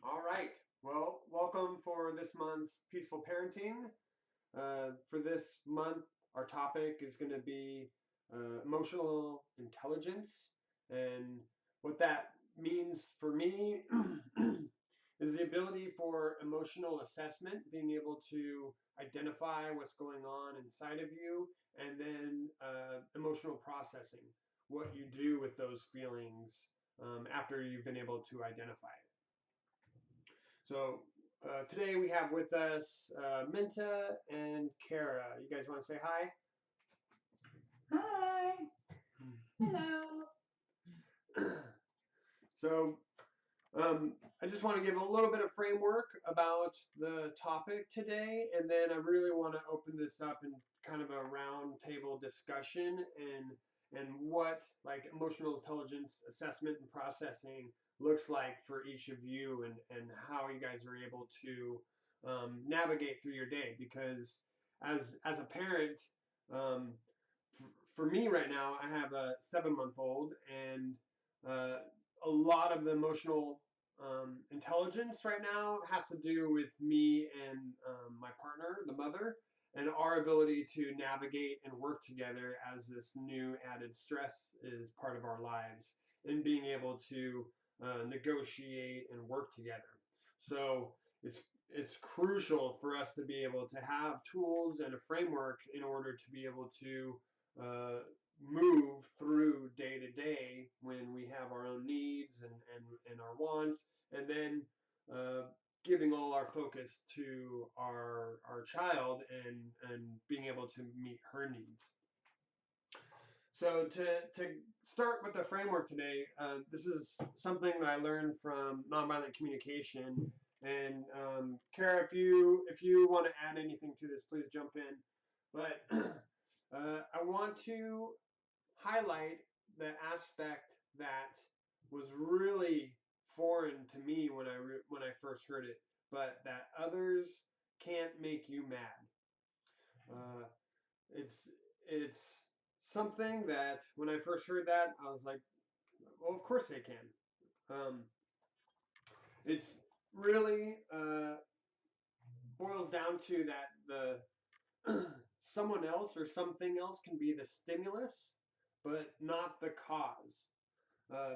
All right. Well, welcome for this month's Peaceful Parenting. For this month, our topic is going to be emotional intelligence. And what that means for me is the ability for emotional assessment, being able to identify what's going on inside of you, and then emotional processing, what you do with those feelings after you've been able to identify it. So today we have with us Minta and Kara. You guys want to say hi? Hi. Hello. So I just want to give a little bit of framework about the topic today, and then I really want to open this up in kind of a round table discussion and what like emotional intelligence assessment and processing looks like for each of you and how you guys are able to navigate through your day because as a parent um, for me right now I have a 7 month old and uh, a lot of the emotional intelligence right now has to do with me and my partner, the mother, and our ability to navigate and work together as this new added stress is part of our lives and being able to negotiate and work together. So it's it's crucial for us to be able to have tools and a framework in order to be able to uh, move through day to day when we have our own needs and our wants, and then uh, giving all our focus to our child and being able to meet her needs. So to start with the framework today, this is something that I learned from nonviolent communication. And Kara, if you want to add anything to this, please jump in. But I want to highlight the aspect that was really foreign to me when I first heard it, but that others can't make you mad. Uh, it's it's something that when I first heard that, I was like, well, of course they can. It's really boils down to that the someone else or something else can be the stimulus, but not the cause.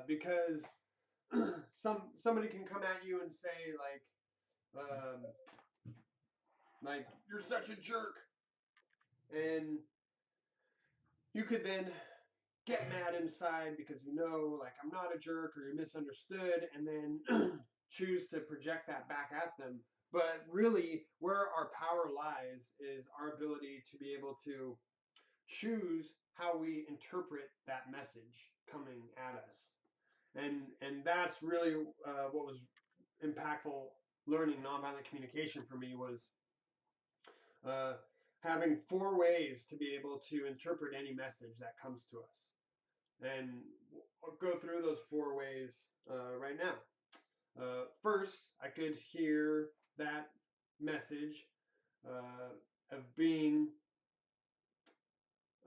Because somebody can come at you and say like you're such a jerk, and you could then get mad inside because you know like I'm not a jerk or you're misunderstood, and then choose to project that back at them. But really, where our power lies is our ability to be able to choose how we interpret that message coming at us, and that's really what was impactful learning nonviolent communication for me was uh, having 4 ways to be able to interpret any message that comes to us. And I'll go through those 4 ways right now. First, I could hear that message of being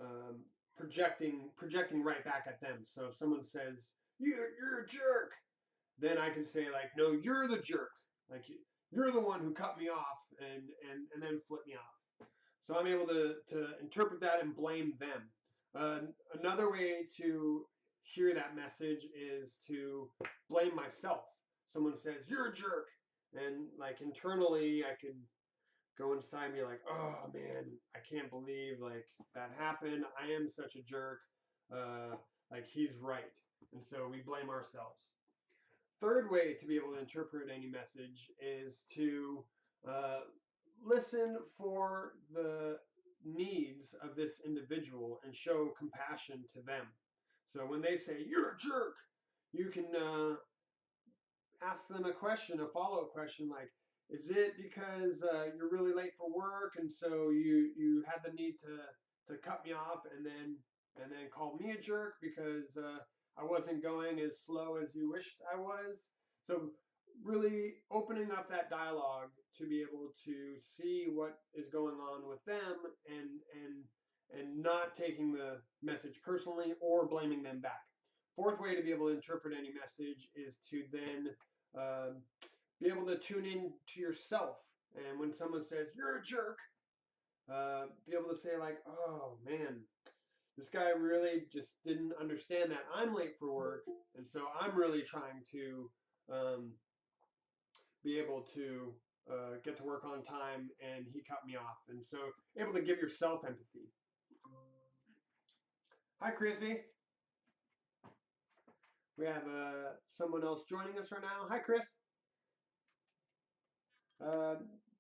um, projecting right back at them. So if someone says you're a jerk, then I can say like, no, you're the jerk. Like you're the one who cut me off and then flip me off. So I'm able to interpret that and blame them. Another way to hear that message is to blame myself. Someone says you're a jerk, and like internally I could go inside and be like, oh man, I can't believe like that happened. I am such a jerk. Like he's right, and so we blame ourselves. Third way to be able to interpret any message is to uh, listen for the needs of this individual and show compassion to them. So when they say you're a jerk, you can ask them a question, a follow-up question like, "Is it because you're really late for work and so you had the need to cut me off and then call me a jerk because I wasn't going as slow as you wished I was?" So really opening up that dialogue to be able to see what is going on with them and not taking the message personally or blaming them back. Fourth way to be able to interpret any message is to then um, be able to tune in to yourself. And when someone says, you're a jerk, be able to say, like, oh man, this guy really just didn't understand that I'm late for work. And so I'm really trying to be able to get to work on time, and he cut me off. And so able to give yourself empathy. Hi, Chrissy. We have someone else joining us right now. Hi, Chris. Uh,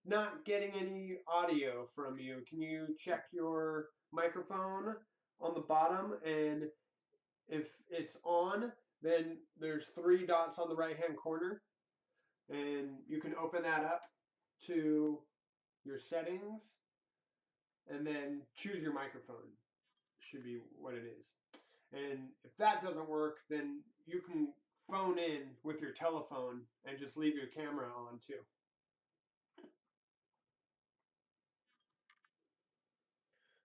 Not getting any audio from you. Can you check your microphone on the bottom? And if it's on, then there's three dots on the right-hand corner. And you can open that up to your settings and then choose your microphone. Should be what it is. And if that doesn't work, then you can phone in with your telephone and just leave your camera on too.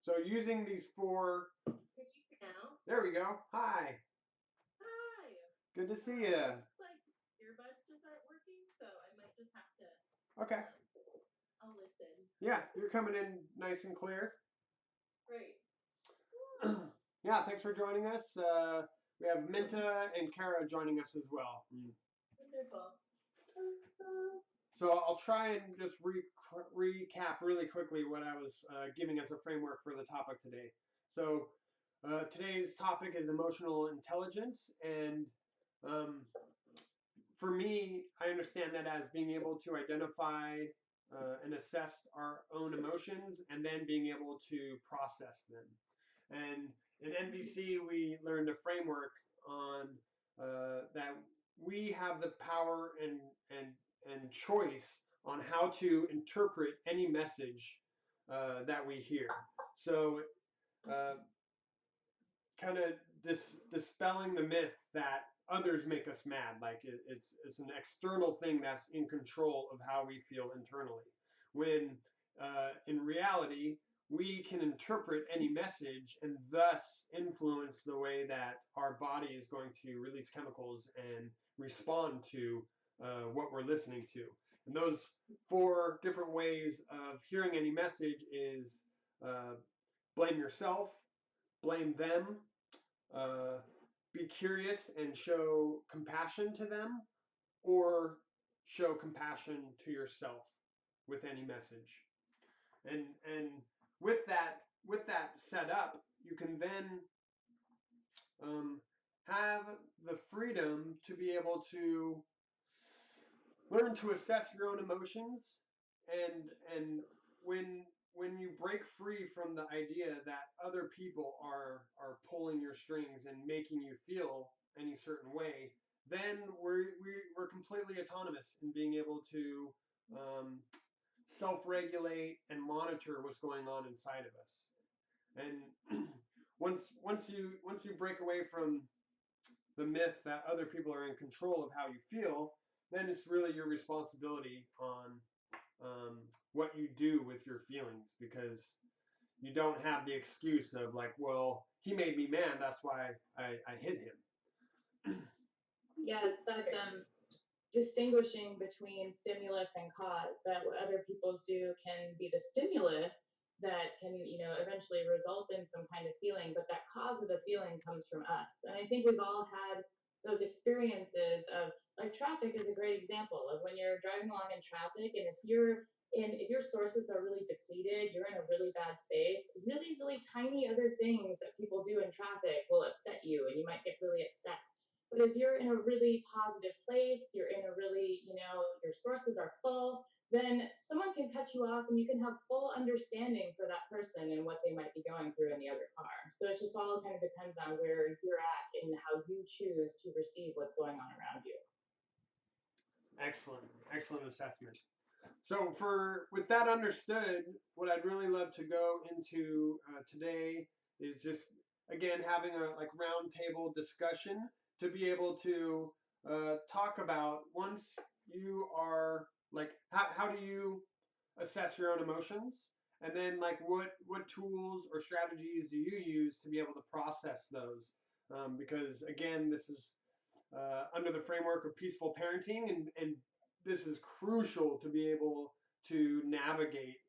So using these four. Now. There we go. Hi. Hi. Good to see you. Looks like earbuds just aren't working, so I might just have to. Okay. I'll listen. Yeah, you're coming in nice and clear. Great. Yeah, thanks for joining us. We have Minta and Kara joining us as well. Wonderful. So I'll try and just recap really quickly what I was giving as a framework for the topic today. So today's topic is emotional intelligence, and for me, I understand that as being able to identify and assess our own emotions and then being able to process them. And in NVC, we learned a framework on that we have the power and choice on how to interpret any message that we hear. So, kind of dispelling the myth that others make us mad, like it's an external thing that's in control of how we feel internally, when in reality we can interpret any message and thus influence the way that our body is going to release chemicals and respond to what we're listening to. And those four different ways of hearing any message is blame yourself, blame them, be curious and show compassion to them, or show compassion to yourself with any message. And with that set up, you can then have the freedom to be able to learn to assess your own emotions, and when you break free from the idea that other people are pulling your strings and making you feel any certain way, then we're completely autonomous in being able to self-regulate and monitor what's going on inside of us. And once you break away from the myth that other people are in control of how you feel, then it's really your responsibility on what you do with your feelings, because you don't have the excuse of like, well, he made me mad, that's why I hit him. Yeah, it's that distinguishing between stimulus and cause, that what other people's do can be the stimulus that can, eventually result in some kind of feeling, but that cause of the feeling comes from us. And I think we've all had those experiences of, like, traffic is a great example of when you're driving along in traffic, and if your sources are really depleted, you're in a really bad space, really, really tiny other things that people do in traffic will upset you and you might get really upset. But if you're in a really positive place, you're in a really, your sources are full, then someone can cut you off and you can have full understanding for that person and what they might be going through in the other car. So it just all kind of depends on where you're at and how you choose to receive what's going on around you. Excellent assessment. So with that understood, what I'd really love to go into today is just, again, having a like round table discussion to be able to talk about, once you are like, how do you assess your own emotions, and then like what tools or strategies do you use to be able to process those, because again, this is under the framework of peaceful parenting, and this is crucial to be able to navigate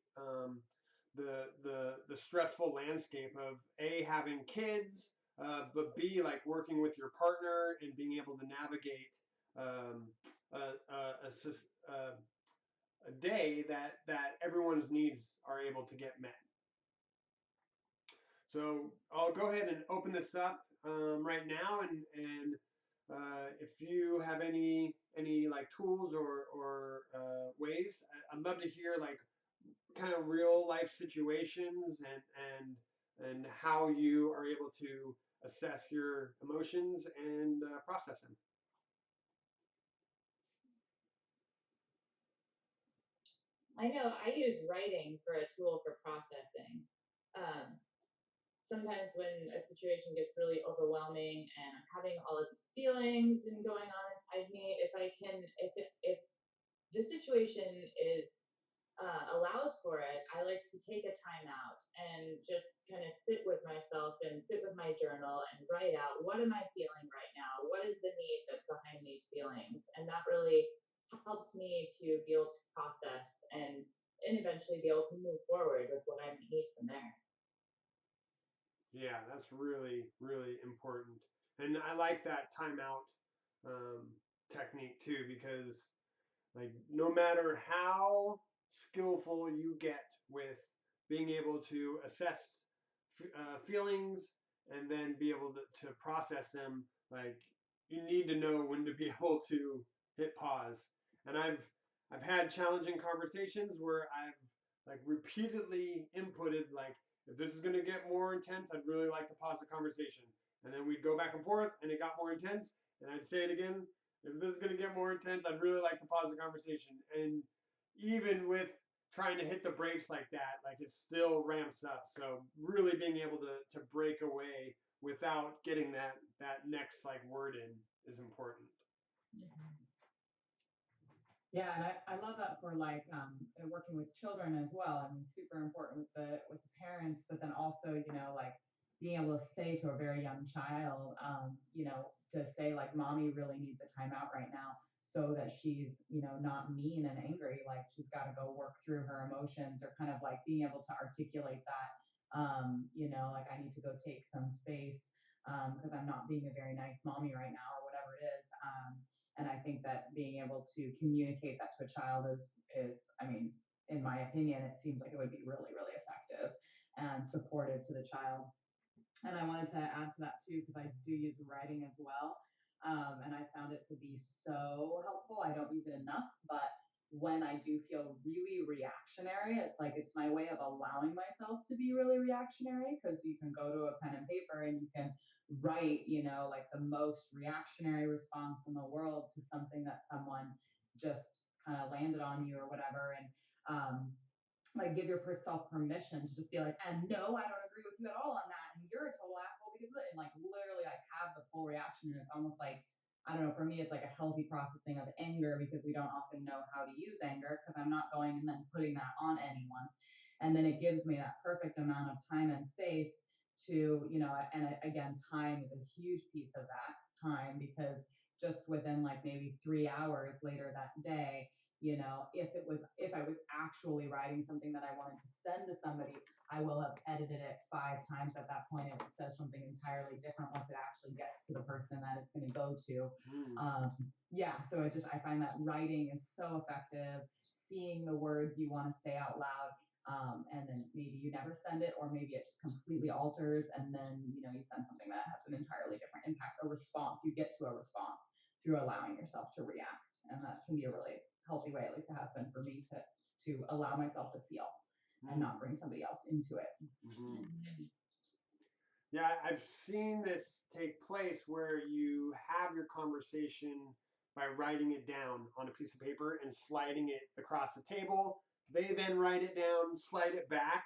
the stressful landscape of A, having kids, but B, like working with your partner and being able to navigate um, a day that everyone's needs are able to get met. So I'll go ahead and open this up right now, and if you have any like tools or ways, I'd love to hear like kind of real life situations and how you are able to assess your emotions and process them. I know I use writing for a tool for processing. Um, Sometimes when a situation gets really overwhelming and I'm having all of these feelings and going on inside me, if I can, if the situation is allows for it, I like to take a time out and just kind of sit with myself and sit with my journal and write out what am I feeling right now? What is the need that's behind these feelings? And that really helps me to be able to process and eventually be able to move forward with what I need from there. Yeah, that's really important, and I like that timeout um, technique too because like no matter how skillful you get with being able to assess feelings and then be able to process them, like you need to know when to be able to hit pause. And I've had challenging conversations where I've like repeatedly inputted like if this is going to get more intense, I'd really like to pause the conversation. And then we'd go back and forth and it got more intense and I'd say it again, if this is going to get more intense, I'd really like to pause the conversation. And even with trying to hit the brakes like that, like it still ramps up. So really being able to break away without getting that next like word in is important. Yeah, and I love that for like working with children as well. I mean, super important with the parents, but then also, like being able to say to a very young child, to say like, mommy really needs a timeout right now so that she's, not mean and angry. Like she's got to go work through her emotions or kind of like being able to articulate that, like I need to go take some space because I'm not being a very nice mommy right now or whatever it is. And I think that being able to communicate that to a child is, I mean, in my opinion, it seems like it would be really, really effective and supportive to the child. And I wanted to add to that too, because I do use writing as well. And I found it to be so helpful. I don't use it enough, but when I do feel really reactionary, it's like it's my way of allowing myself to be really reactionary because you can go to a pen and paper and you can write, like the most reactionary response in the world to something that someone just kind of landed on you or whatever. And like give yourself permission to just be like, and no, I don't agree with you at all on that, and you're a total asshole because of it, and like literally like have the full reaction. And it's almost like, I don't know, for me it's like a healthy processing of anger because we don't often know how to use anger because I'm not going and then putting that on anyone. And then it gives me that perfect amount of time and space to, and again, time is a huge piece of that time because just within like maybe 3 hours later that day, if I was actually writing something that I wanted to send to somebody, I will have edited it 5 times at that point if it says something entirely different once it actually gets to the person that it's going to go to. Yeah, so I find that writing is so effective, seeing the words you want to say out loud. And then maybe you never send it, or maybe it just completely alters, and then you send something that has an entirely different impact, a response. You get to a response through allowing yourself to react, and that can be a really healthy way, at least it has been for me, to allow myself to feel and not bring somebody else into it. Yeah, I've seen this take place where you have your conversation by writing it down on a piece of paper and sliding it across the table. They then write it down, slide it back,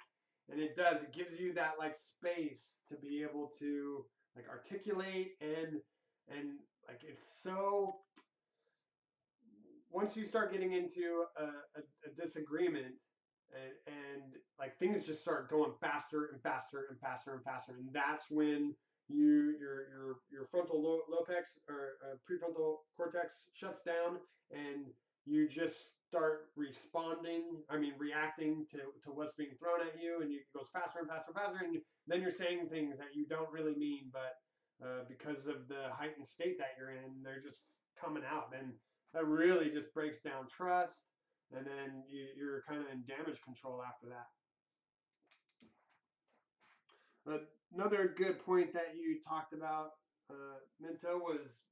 and it gives you that like space to be able to like articulate and like it's so once you start getting into a disagreement and like things just start going faster and faster and faster and faster, and that's when your frontal locus or prefrontal cortex shuts down, and you just start reacting to what's being thrown at you, and it goes faster and faster and faster, and then you're saying things that you don't really mean, but because of the heightened state that you're in, they're just coming out, and that really just breaks down trust, and then you're kind of in damage control after that. Another good point that you talked about, Minto,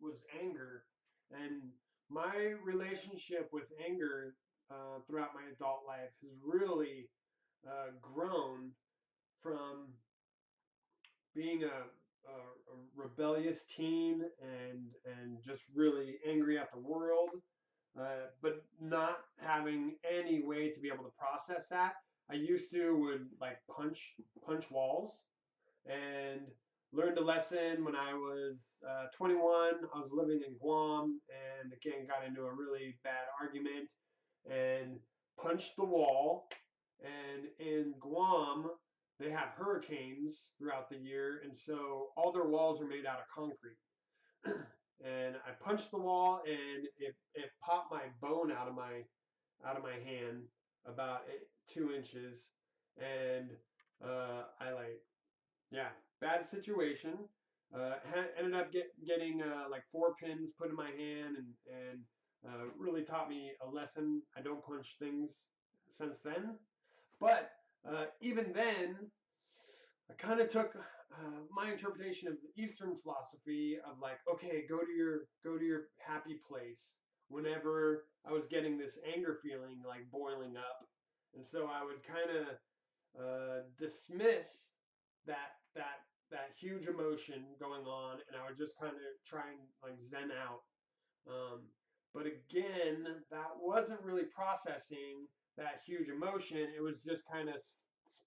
was anger, and my relationship with anger throughout my adult life has really grown from being a rebellious teen and just really angry at the world, but not having any way to be able to process that. I used to would like punch walls, and learned a lesson when I was 21. I was living in Guam, and again got into a really bad argument and punched the wall. And in Guam, they have hurricanes throughout the year, and so all their walls are made out of concrete. And I punched the wall, and it popped my bone out of my hand about 2 inches, and I like, yeah, bad situation. Ended up getting like 4 pins put in my hand, and really taught me a lesson. I don't punch things since then, but even then, I kind of took my interpretation of the Eastern philosophy of like, okay, go to your happy place whenever I was getting this anger feeling like boiling up, and so I would kind of dismiss that huge emotion going on, and I would just kind of try and like zen out. Um, but again, that wasn't really processing that huge emotion. It was just kind of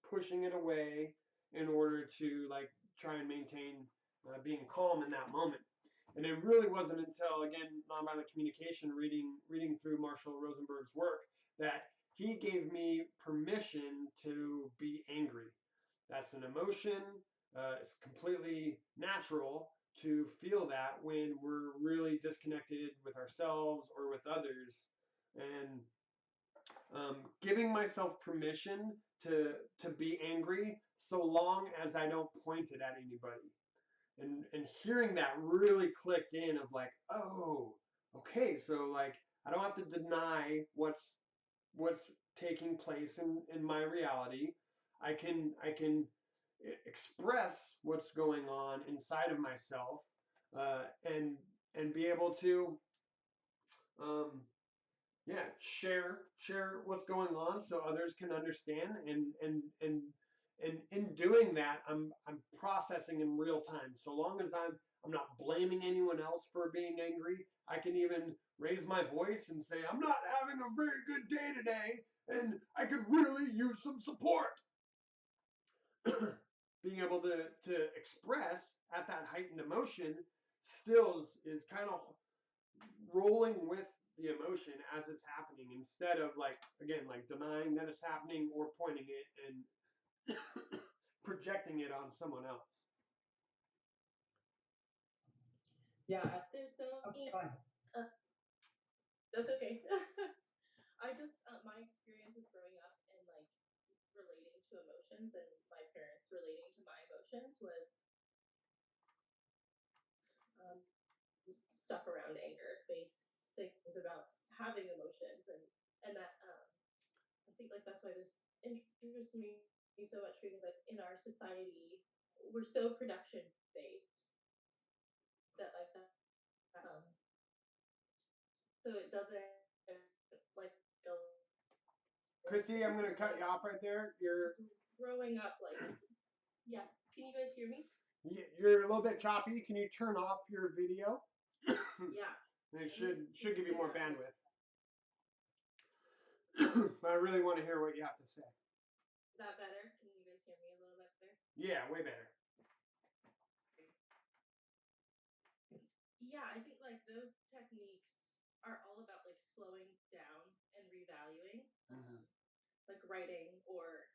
pushing it away in order to like try and maintain being calm in that moment. And it really wasn't until, again, nonviolent communication, reading through Marshall Rosenberg's work, that he gave me permission to be angry. That's an emotion. It's completely natural to feel that when we're really disconnected with ourselves or with others. And giving myself permission to be angry so long as I don't point it at anybody. And hearing that really clicked in of like, oh, okay, so like I don't have to deny what's taking place in my reality. I can express what's going on inside of myself, and be able to um, yeah, share what's going on so others can understand, and in doing that, I'm processing in real time. So long as I'm not blaming anyone else for being angry, I can even raise my voice and say I'm not having a very good day today, and I could really use some support. Being able to express at that heightened emotion still is kind of rolling with the emotion as it's happening, instead of like, again, like denying that it's happening or pointing it and projecting it on someone else. Yeah. There's so Oh, many. go ahead. That's okay. I just my experience with growing up and like relating to emotions and my parents relating to my emotions was um, stuff around anger, things about having emotions, and that I think like that's why this interests me so much, because like in our society we're so production based that like that so it doesn't like Chrissy, I'm going to cut you off right there. growing up like, yeah, can you guys hear me? You're a little bit choppy. Can you turn off your video? Yeah. It should give you more bandwidth. I really want to hear what you have to say. Is that better? Can you guys hear me a little bit better? Yeah, way better. Yeah, I think like those techniques are all about like slowing down and revaluing, like writing, or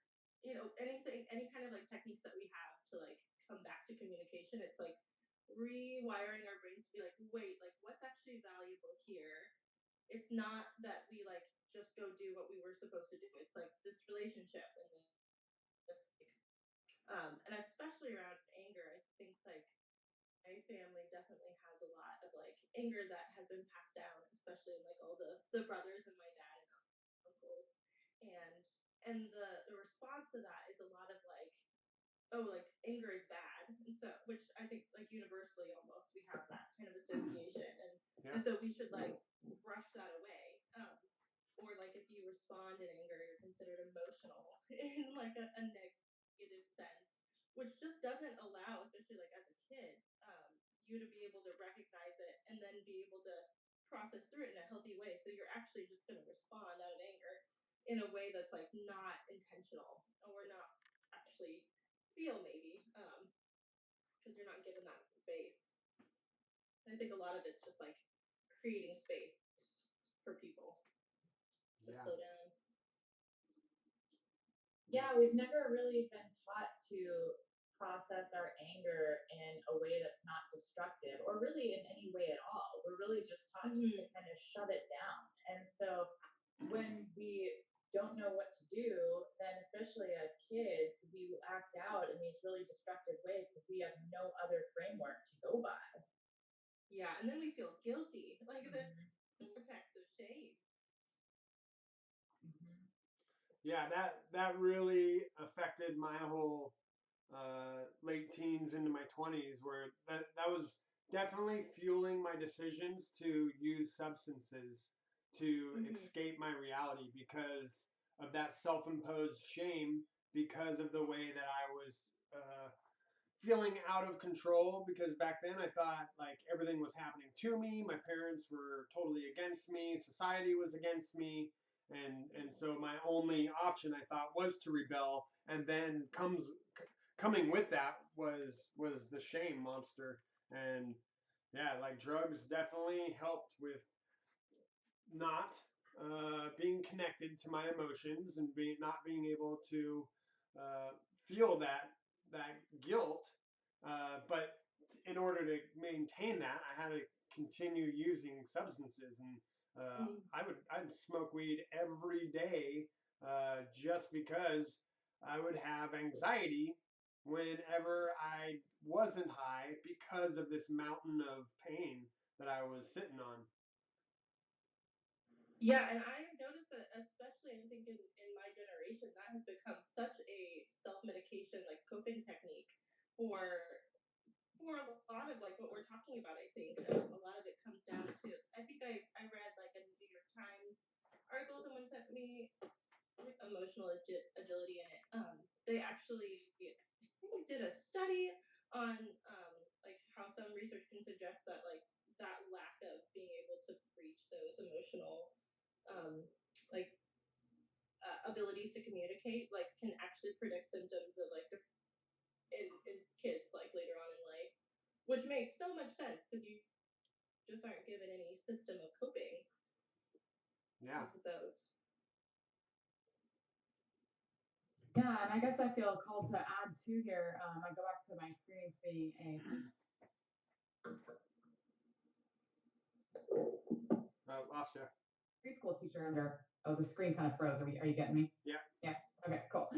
anything, any kind of like techniques that we have to like come back to communication. It's like rewiring our brains to be like, wait, like what's actually valuable here, it's not that we like just go do what we were supposed to do. It's like this relationship and this and especially around anger, I think like my family definitely has a lot of like anger that has been passed down, especially in like all the brothers and my dad and uncles, and the response to that is a lot of like, oh, like anger is bad, and so which I think like universally almost we have that kind of association, and Yeah. so we should like brush that away. Or like if you respond in anger, you're considered emotional in like a negative sense, which just doesn't allow, especially like as a kid, you to be able to recognize it and then be able to process through it in a healthy way. So you're actually just going to respond out of anger in a way that's like not intentional or not actually feel maybe because you're not given that space. And I think a lot of it's just like creating space for people to Yeah. slow down. Yeah, we've never really been taught to process our anger in a way that's not destructive or really in any way at all. We're really just taught just to kind of shut it down. And so when we don't know what to do, then especially as kids, we act out in these really destructive ways because we have no other framework to go by. Yeah, and then we feel guilty, like the Mhm. vortex of shame. Mhm. Yeah, that really affected my whole late teens into my 20s, where that was definitely fueling my decisions to use substances to Mm-hmm. escape my reality because of that self-imposed shame, because of the way that I was feeling out of control, because back then I thought like everything was happening to me. My parents were totally against me. Society was against me. And so my only option I thought was to rebel. And then coming with that was the shame monster. And yeah, like drugs definitely helped with not being connected to my emotions and not being able to uh, feel that guilt. But in order to maintain that, I had to continue using substances, and Mm. I'd smoke weed every day just because I would have anxiety whenever I wasn't high because of this mountain of pain that I was sitting on. Yeah, and I've noticed that, especially I think in my generation, that has become such a self medication like coping technique for for a lot of like what we're talking about. I think a lot of it comes down to. I think I read like a New York Times article someone sent me with emotional agility in it. They actually I think did a study on like how some research can suggest that like that lack of being able to reach those emotional um, like abilities to communicate like can actually predict symptoms of like in kids like later on in life, which makes so much sense because you just aren't given any system of coping Yeah. with those. Yeah, and I guess I feel called to add to here. I go back to my experience being a Lost you. preschool teacher under. Oh, the screen kind of froze. Are you getting me? Yeah. Yeah. Okay, cool.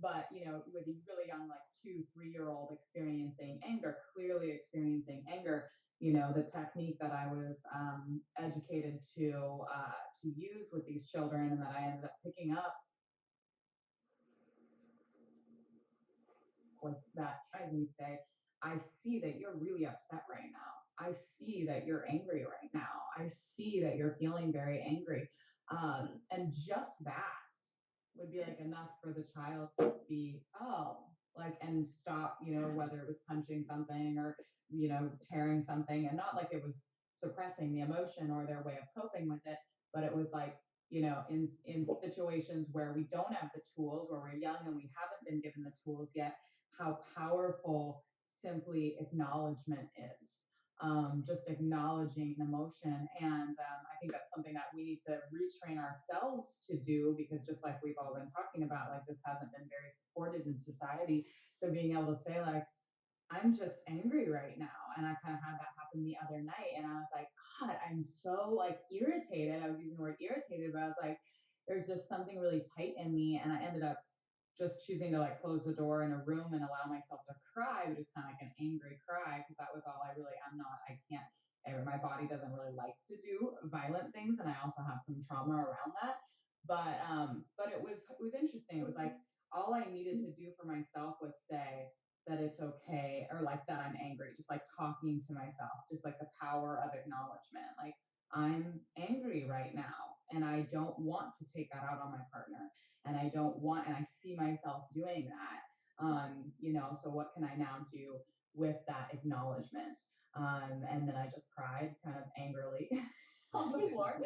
But with a really young, like 2, 3 year old experiencing anger, clearly experiencing anger, the technique that I was educated to use with these children, and that I ended up picking up was that, as you say, I see that you're really upset right now. I see that you're angry right now. I see that you're feeling very angry. And just that would be like enough for the child to be, oh, like, and stop, whether it was punching something or, tearing something, and not like it was suppressing the emotion or their way of coping with it, but it was like, in situations where we don't have the tools, where we're young and we haven't been given the tools yet, how powerful simply acknowledgement is. Just acknowledging an emotion. And I think that's something that we need to retrain ourselves to do, because just like we've all been talking about, like this hasn't been very supported in society. So being able to say, like, I'm just angry right now. And I kind of had that happen the other night. And I was like, God, I'm so like irritated. I was using the word irritated, but I was like, there's just something really tight in me. And I ended up just choosing to like close the door in a room and allow myself to cry, but just kind of like an angry cry, because that was all I really am not. I can't, my body doesn't really like to do violent things. And I also have some trauma around that. But it was interesting. It was like all I needed to do for myself was say that it's okay, or like that I'm angry, just like talking to myself, just like the power of acknowledgement. Like I'm angry right now and I don't want to take that out on my partner, and I don't want, and I see myself doing that. So what can I now do with that acknowledgement? And then I just cried kind of angrily on the floor,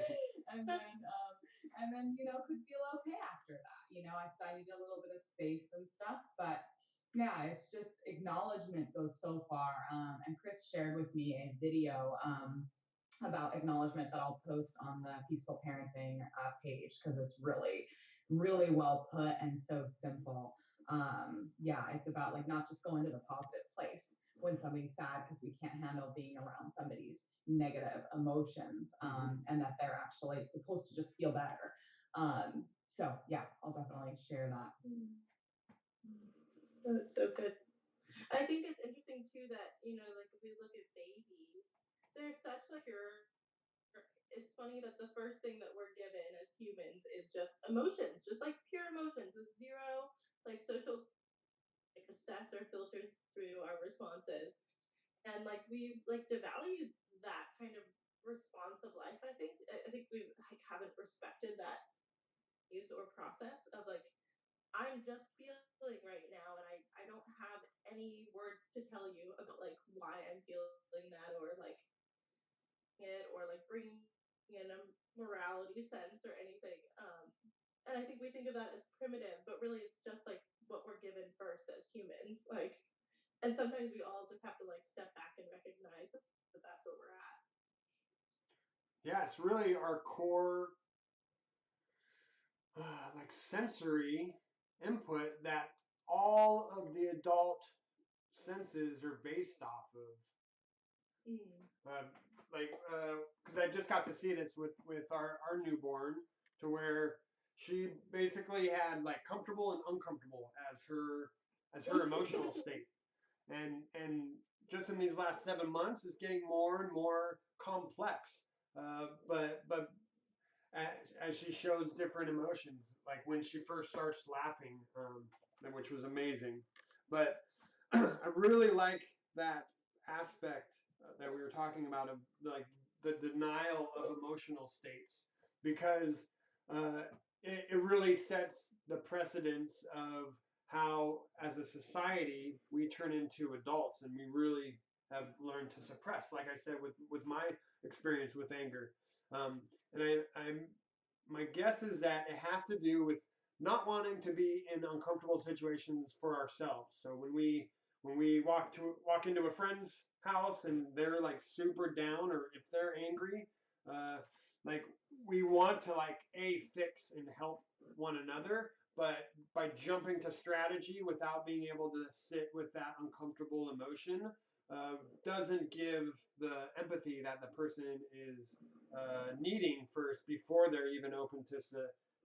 and then could feel okay after that. I needed a little bit of space and stuff, but yeah, it's just acknowledgement goes so far. And Chris shared with me a video about acknowledgement that I'll post on the Peaceful Parenting page, because it's really, really well put and so simple. Yeah, it's about like not just going to the positive place when somebody's sad because we can't handle being around somebody's negative emotions, and that they're actually supposed to just feel better. So yeah, I'll definitely share that. That was so good. I think it's interesting too that, like if we look at babies, there's such like it's funny that the first thing that we're given as humans is just emotions, just like pure emotions with zero like social like assess or filter through our responses. And like we like devalue that kind of response of life. I think we like haven't respected that phase or process of like I'm just feeling right now, and I don't have any words to tell you about like why I'm feeling that, or like it, or like bringing in a morality sense or anything. And I think we think of that as primitive, but really it's just like what we're given first as humans. Like, and sometimes we all just have to like step back and recognize that that's where we're at. Yeah, it's really our core, like sensory input that all of the adult senses are based off of. Mm. Uh, because I just got to see this with our newborn, to where she basically had like comfortable and uncomfortable as her emotional state, and just in these last 7 months, it's getting more and more complex. But as she shows different emotions, like when she first starts laughing, which was amazing. But I really like that aspect that we were talking about, of like the denial of emotional states, because it really sets the precedence of how, as a society, we turn into adults, and we really have learned to suppress. Like I said, with my experience with anger, um, and I'm my guess is that it has to do with not wanting to be in uncomfortable situations for ourselves. So when we walk into a friend's house and they're like super down, or if they're angry, uh, like we want to like fix and help one another, but by jumping to strategy without being able to sit with that uncomfortable emotion, doesn't give the empathy that the person is needing first, before they're even open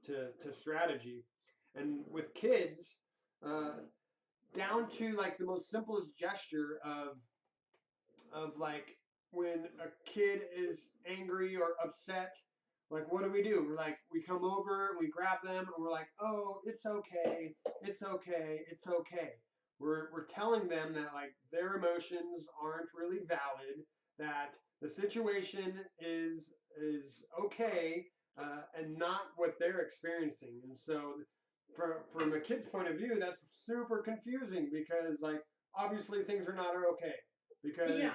to strategy. And with kids, uh, down to like the most simplest gesture of like when a kid is angry or upset, like what do? We're like, we come over, we grab them, and we're like, oh, it's okay, it's okay, it's okay. We're telling them that like their emotions aren't really valid, that the situation is okay, and not what they're experiencing. And so, from a kid's point of view, that's super confusing, because like obviously things are not okay, because Yeah.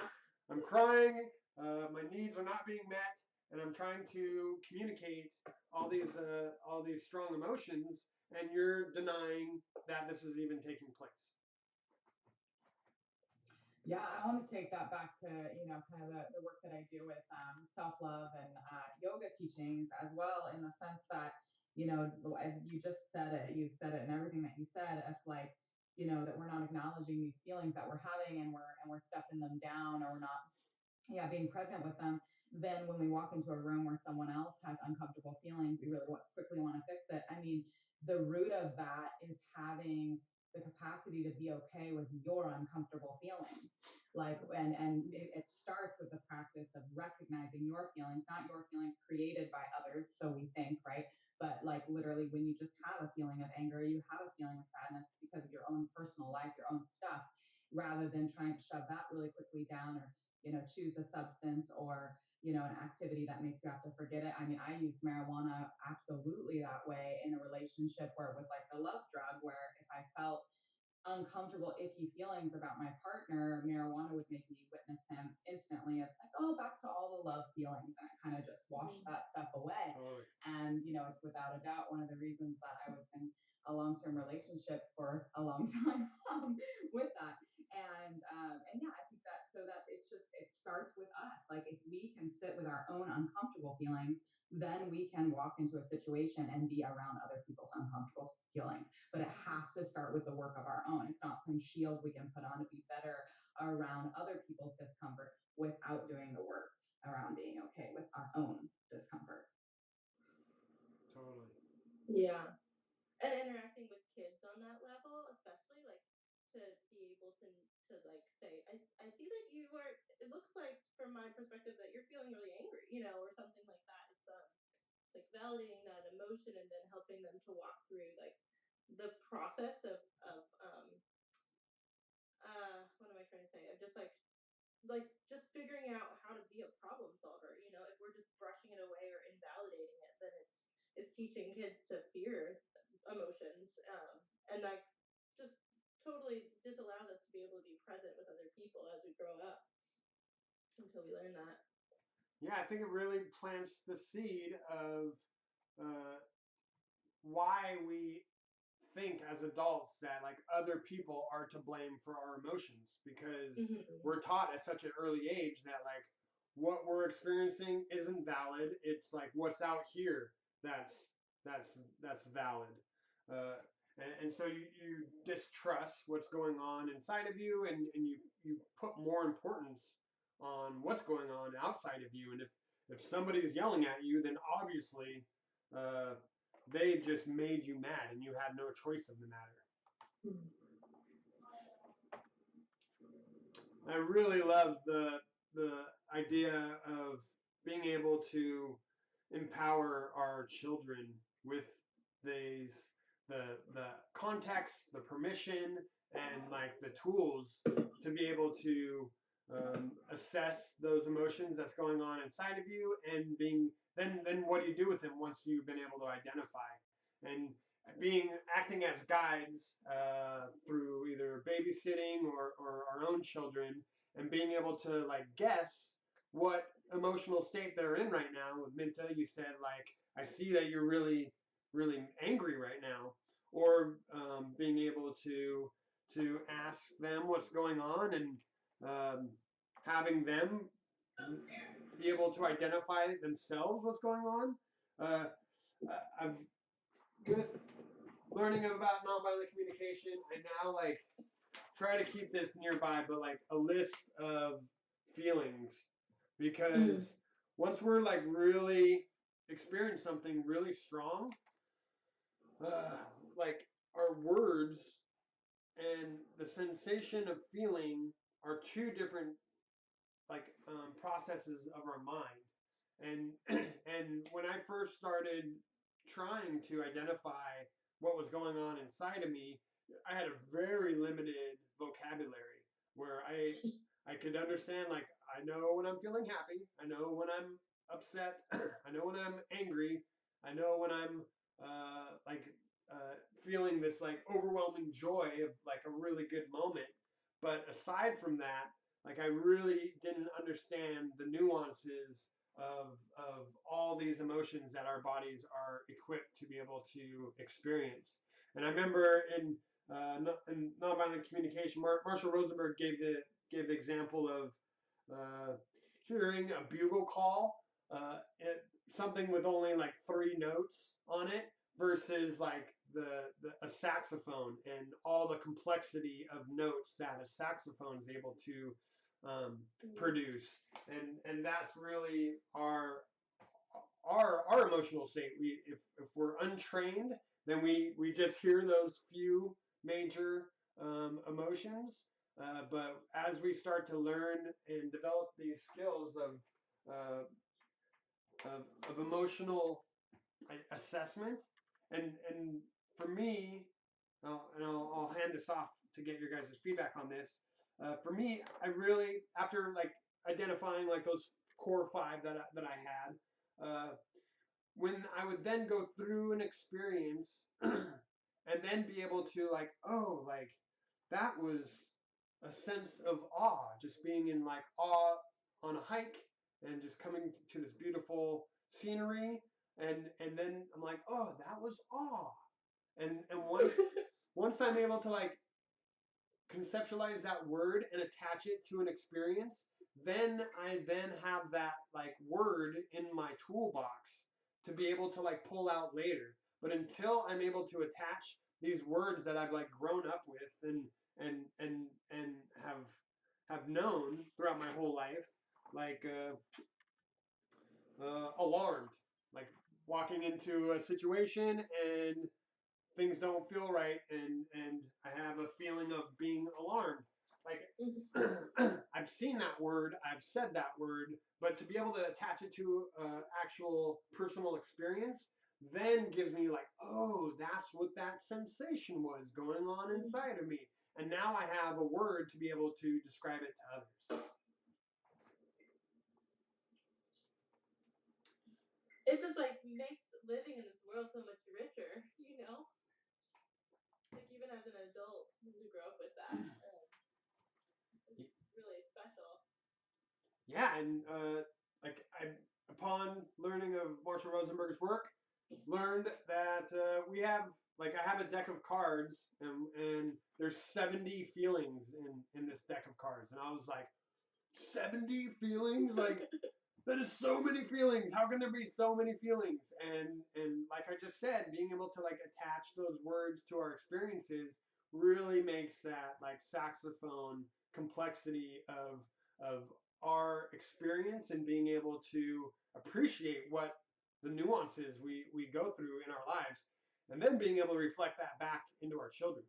I'm crying, my needs are not being met, and I'm trying to communicate all these strong emotions, and you're denying that this is even taking place. Yeah, I want to take that back to, kind of the work that I do with self-love and yoga teachings as well, in the sense that, as you just said it, you said it and everything that you said, of like, that we're not acknowledging these feelings that we're having, and we're stuffing them down, or we're not, yeah, being present with them. Then when we walk into a room where someone else has uncomfortable feelings, we really quickly want to fix it. I mean, the root of that is having the capacity to be okay with your uncomfortable feelings. Like, and it starts with the practice of recognizing your feelings, not your feelings created by others, so we think, right? But like literally, when you just have a feeling of anger, you have a feeling of sadness because of your own personal life, your own stuff, rather than trying to shove that really quickly down, or choose a substance, or an activity that makes you have to forget it. I mean, I used marijuana absolutely that way in a relationship where it was like the love drug, where if I felt uncomfortable, icky feelings about my partner, marijuana would make me witness him instantly. It's like, oh, back to all the love feelings. And it kind of just washed that stuff away. Totally. And, it's without a doubt one of the reasons that I was in a long-term relationship for a long time with that. And yeah, I think that, so that it's just, it starts with us. Like, if we can sit with our own uncomfortable feelings, then we can walk into a situation and be around other people's uncomfortable feelings. But it has to start with the work of our own. It's not some shield we can put on to be better around other people's discomfort without doing the work around being okay with our own discomfort. Totally. Yeah. And interacting with kids on that level, especially, like, to be able to like say, I see that you are, it looks like from my perspective that you're feeling really angry, or something like that. It's like validating that emotion and then helping them to walk through like the process of what am I trying to say, of just like just figuring out how to be a problem solver. If we're just brushing it away or invalidating it, then it's teaching kids to fear emotions, and like just totally disallows us to be able to be present with other people as we grow up until we learn that. Yeah, I think it really plants the seed of uh, why we think as adults that like other people are to blame for our emotions, because Mm-hmm. we're taught at such an early age that like what we're experiencing isn't valid. It's like what's out here that's that's that's valid. uh, and so you distrust what's going on inside of you, and you put more importance on what's going on outside of you. And if somebody's yelling at you, then obviously uh, they just made you mad and you had no choice in the matter. Mm-hmm. I really love the idea of being able to empower our children with these the context, the permission, and like the tools to be able to assess those emotions that's going on inside of you, and being then what do you do with them once you've been able to identify, and being acting as guides through either babysitting or our own children, and being able to like guess what emotional state they're in right now. With Minta, you said like, I see that you're really angry right now, or being able to ask them what's going on, and um, having them be able to identify themselves what's going on. Uh, I've with learning about nonviolent communication, I now like try to keep this nearby, but like a list of feelings, Mm-hmm. because once we're like really experience something really strong, uh, like our words and the sensation of feeling are two different like processes of our mind. And and when I first started trying to identify what was going on inside of me, I had a very limited vocabulary where I could understand like, I know when I'm feeling happy, I know when I'm upset, I know when I'm angry, I know when I'm like feeling this like overwhelming joy of like a really good moment. But aside from that, like I really didn't understand the nuances of all these emotions that our bodies are equipped to be able to experience. And I remember in nonviolent communication, Marshall Rosenberg gave the example of hearing a bugle call, something with only like 3 notes on it, versus like a saxophone and all the complexity of notes that a saxophone is able to produce, and that's really our emotional state. We if we're untrained, then we just hear those few major emotions. But as we start to learn and develop these skills uh, of emotional assessment, and for me, and I'll hand this off to get your guys' feedback on this. For me, I really, after like identifying like those core five that I had, when I would then go through an experience and then be able to like, oh, like that was a sense of awe, just being in like awe on a hike and just coming to this beautiful scenery, and then I'm like, oh, that was awe, and once I'm able to like conceptualize that word and attach it to an experience, then I then have that like word in my toolbox to be able to like pull out later. But until I'm able to attach these words that I've like grown up with and have known throughout my whole life, like alarmed, like walking into a situation and things don't feel right, and I have a feeling of being alarmed. Like I've seen that word, I've said that word, but to be able to attach it to actual personal experience then gives me like, oh, that's what that sensation was going on inside of me. And now I have a word to be able to describe it to others. It just like makes living in this world so much richer, you know? Like even as an adult, to grow up with that, it's really special. Yeah, and like I, upon learning of Marshall Rosenberg's work, learned that we have like I have a deck of cards, and there's 70 feelings in this deck of cards, and I was like, 70 feelings, like that is so many feelings. How can there be so many feelings? And like I just said, being able to like attach those words to our experiences really makes that like saxophone complexity of our experience and being able to appreciate what the nuances we go through in our lives, and then being able to reflect that back into our children.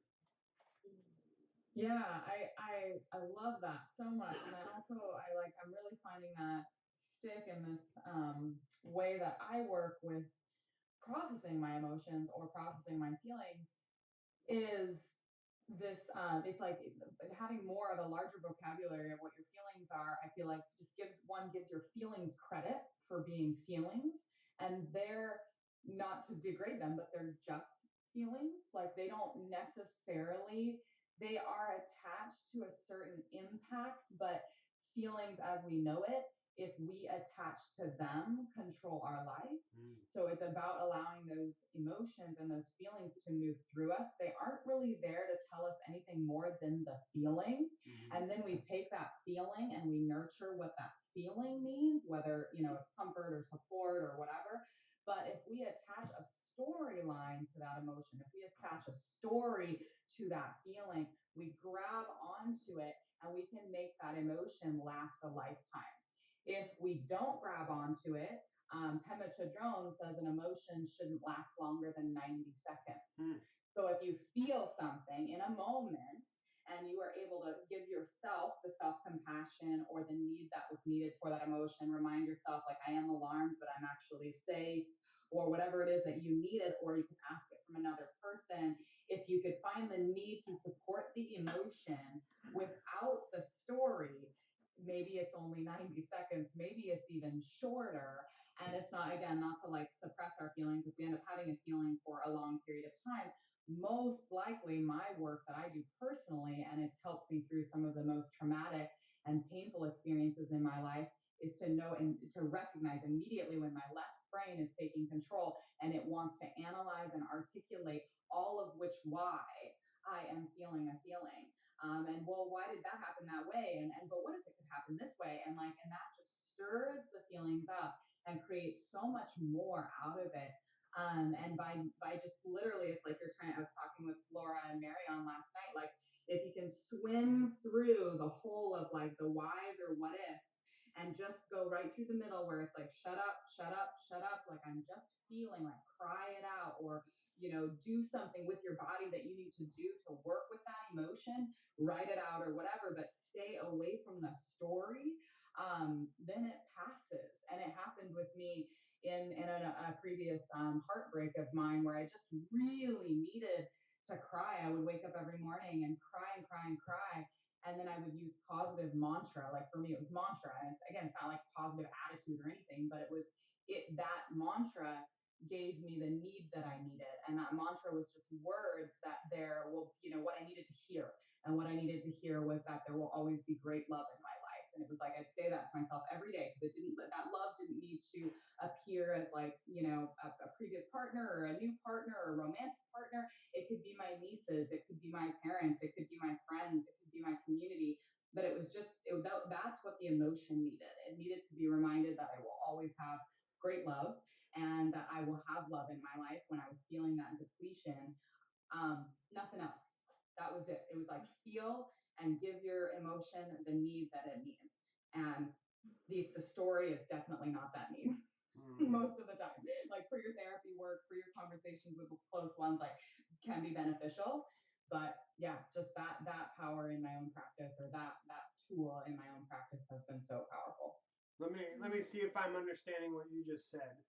Yeah, I love that so much, and I'm really finding that stick in this way that I work with processing my emotions or processing my feelings is this it's like having more of a larger vocabulary of what your feelings are. I feel like just gives your feelings credit for being feelings, and they're not to degrade them, but they're just feelings. Like they don't necessarily, they are attached to a certain impact, but feelings as we know it, if we attach to them, control our life. Mm. So it's about allowing those emotions and those feelings to move through us. They aren't really there to tell us anything more than the feeling. Mm-hmm. And then we take that feeling and we nurture what that feeling means, whether, it's comfort or support or whatever. But if we attach a storyline to that emotion, if we attach a story to that feeling, we grab onto it and we can make that emotion last a lifetime. If we don't grab onto it, Pema Chodron says an emotion shouldn't last longer than 90 seconds. Mm. So if you feel something in a moment and you are able to give yourself the self compassion or the need that was needed for that emotion, remind yourself, like, I am alarmed, but I'm actually safe, or whatever it is that you needed, or you can ask it from another person. If you could find the need to support the emotion without the story, maybe it's only 90 seconds, maybe it's even shorter. And it's not, again, not to like suppress our feelings. If we end up having a feeling for a long period of time, most likely my work that I do personally, and it's helped me through some of the most traumatic and painful experiences in my life, is to know and to recognize immediately when my left brain is taking control and it wants to analyze and articulate all of which why I am feeling a feeling. And well, why did that happen that way? And but what if it could happen this way? And that just stirs the feelings up and create so much more out of it. And by just literally, it's like you're trying. I was talking with Laura and Marion last night. Like if you can swim through the whole of like the whys or what ifs, and just go right through the middle where it's like shut up, shut up, shut up. Like I'm just feeling like cry it out, or do something with your body that you need to do to work with that emotion, write it out or whatever, but stay away from the story. Then it passes. And it happened with me in a previous heartbreak of mine where I just really needed to cry. I would wake up every morning and cry and cry and cry. And then I would use positive mantra. Like for me, it was mantra. And it's not like positive attitude or anything, but that mantra gave me the need that I needed. And that mantra was just words that there will, what I needed to hear. And what I needed to hear was that there will always be great love in my life. And it was like I'd say that to myself every day because that love didn't need to appear as like, a previous partner or a new partner or a romantic partner. It could be my nieces, it could be my parents, it could be my friends, it could be my community. But it was that's what the emotion needed. It needed to be reminded that I will always have great love and that I will have love in my life when I was feeling that depletion. Nothing else. That was it. It was like feel and give your emotion the need that it needs. And the story is definitely not that need. Most of the time, like for your therapy work, for your conversations with close ones, like can be beneficial. But yeah, just that power in my own practice, or that tool in my own practice has been so powerful. Let me see if I'm understanding what you just said.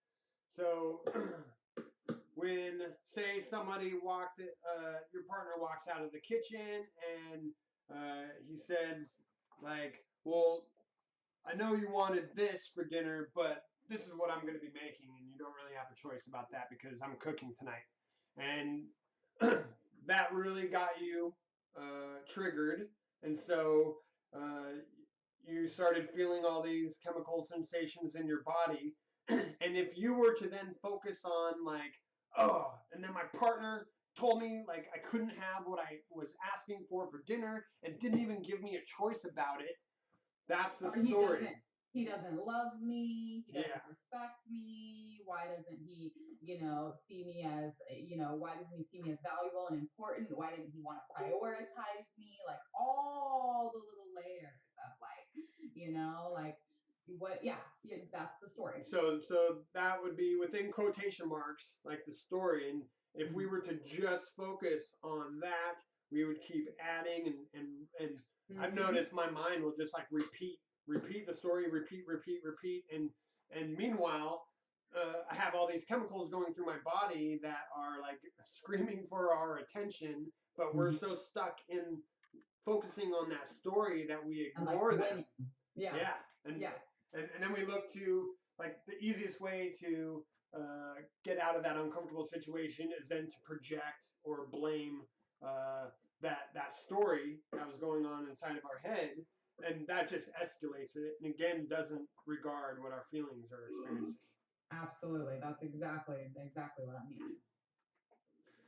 So when say somebody your partner walks out of the kitchen and he says like, well, I know you wanted this for dinner, but this is what I'm going to be making, and you don't really have a choice about that because I'm cooking tonight. And that really got you triggered, and so uh, you started feeling all these chemical sensations in your body. And if you were to then focus on like, oh, and then my partner told me like I couldn't have what I was asking for dinner and didn't even give me a choice about it, that's the Or story. he doesn't love me, he doesn't Yeah. respect me. Why doesn't he, see me as, why doesn't he see me as valuable and important? Why didn't he want to prioritize me? Like all the little layers of like, like what, yeah, that's the story. So that would be within quotation marks, like the story. And if we Mhm. were to just focus on that, we would keep adding and I've Mhm. noticed my mind will just like repeat the story, repeat, and meanwhile, I have all these chemicals going through my body that are like screaming for our attention, but we're Mhm. so stuck in focusing on that story that we And like ignore them. winning. Yeah. Yeah, and Yeah. and then we look to like the easiest way to get out of that uncomfortable situation is then to project or blame that story that was going on inside of our head, and that just escalates it, and again doesn't regard what our feelings are experiencing. Absolutely. That's exactly what I mean.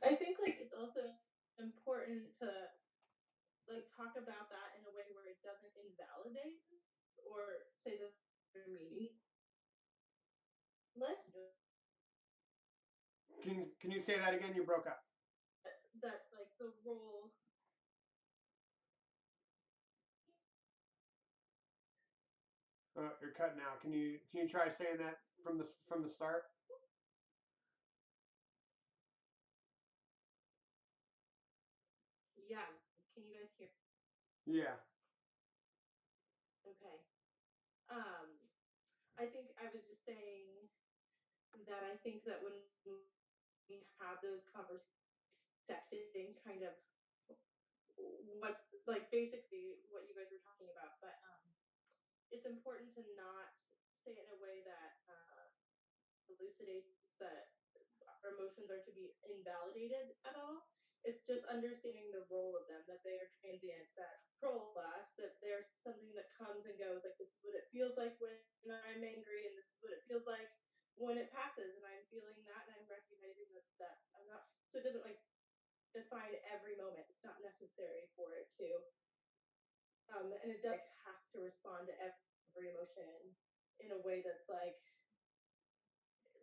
I think like it's also important to like talk about that in a way where it doesn't invalidate or say that they're meaningless. Can you say that again? You broke up. That like the role. You're cutting out. Can you try saying that from the start? Yeah, can you guys hear? Yeah. Okay. Um, I think I was just saying that I think that when we have those conversations, accepting kind of what like basically what you guys were talking about, but it's important to not say it in a way that elucidates that our emotions are to be invalidated at all. It's just understanding the role of them, that they are transient, that control us, that there's something that comes and goes. Like this is what it feels like when I'm angry, and this is what it feels like when it passes, and I'm feeling that, and I'm recognizing that I'm not. So it doesn't like define every moment. It's not necessary for it to, and it does have to respond to every emotion in a way that's like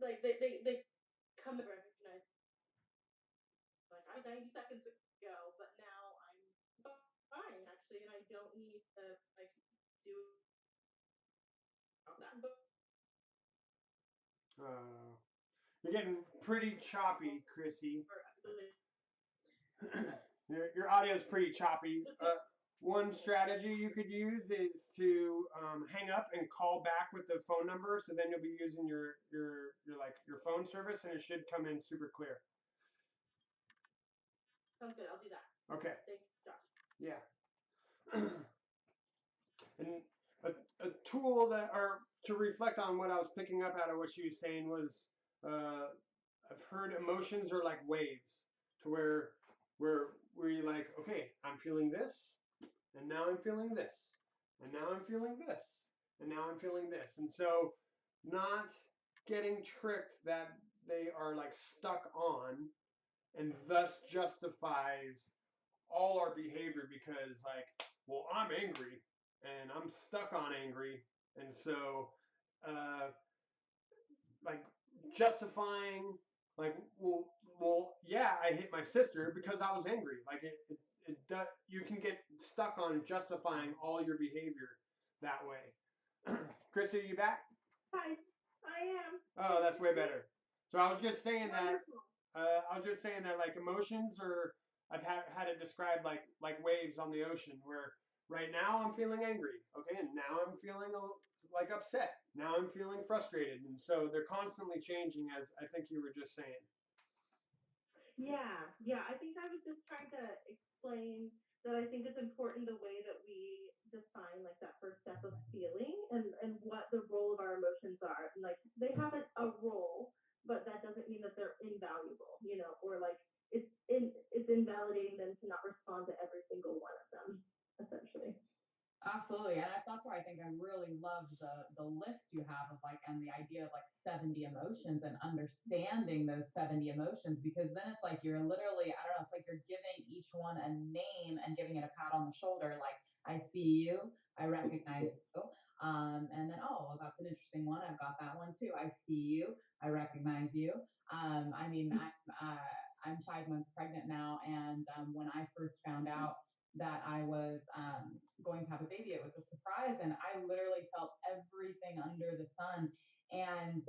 they come to recognize like I was 90 seconds ago, but now I'm fine actually, and I don't need to like do all that. But You're getting pretty choppy, Chrissy. really, Your audio is pretty choppy. One strategy you could use is to hang up and call back with the phone number. So then you'll be using your phone service, and it should come in super clear. sounds good. I'll do that. Okay. Thanks, Josh. Yeah. And a tool that, or to reflect on what I was picking up out of what she was saying was, I've heard emotions are like waves, to where you're like, okay, I'm feeling this, and now I'm feeling this, and now I'm feeling this, and now I'm feeling this, and so not getting tricked that they are like stuck on, and thus justifies all our behavior because like, well, I'm angry and I'm stuck on angry, and so uh, like justifying like, yeah, I hit my sister because I was angry. Like you can get stuck on justifying all your behavior that way. Chrissy, are you back? Hi, I am. Oh, that's way better. So I was just saying that Wonderful. like emotions are, I've had it described like waves on the ocean where right now I'm feeling angry, okay, and now I'm feeling like upset. Now I'm feeling frustrated, and so they're constantly changing, as I think you were just saying. Yeah. I think I was just trying to explain that I think it's important the way that we define like that first step of feeling and what the role of our emotions are. And like they have a role, but that doesn't mean that they're invaluable, or like it's invalidating them to not respond to every single one of them, essentially. Absolutely. And that's why I think I really love the list you have of like, and the idea of like 70 emotions and understanding those 70 emotions, because then it's like you're literally, I don't know, it's like you're giving each one a name and giving it a pat on the shoulder. Like, I see you, I recognize you. And then, oh, well, that's an interesting one. I've got that one too. I see you, I recognize you. I mean, I'm 5 months pregnant now. And when I first found out that I was going to have a baby. It was a surprise, and I literally felt everything under the sun. And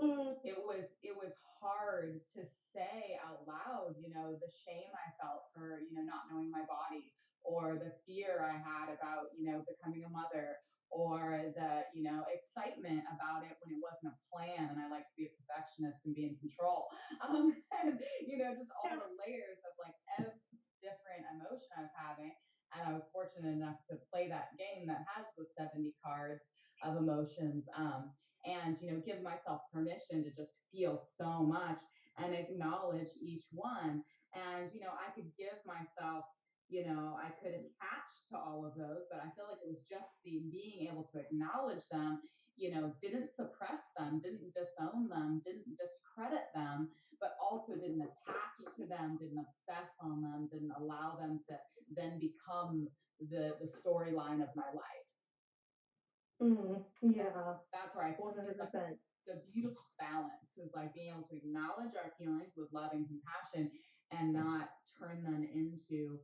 it was hard to say out loud, the shame I felt for not knowing my body, or the fear I had about becoming a mother, or the excitement about it when it wasn't a plan, and I like to be a perfectionist and be in control. And just all the layers of like every different emotion I was having. And I was fortunate enough to play that game that has the 70 cards of emotions, and give myself permission to just feel so much and acknowledge each one. And I could give myself, I could attach to all of those, but I feel like it was just the being able to acknowledge them, didn't suppress them, didn't disown them, didn't discredit them, but also didn't attach to them, didn't obsess on them, didn't allow them to then become the storyline of my life. Yeah, That's where I see like 100%. the beautiful balance is like being able to acknowledge our feelings with love and compassion, and not turn them into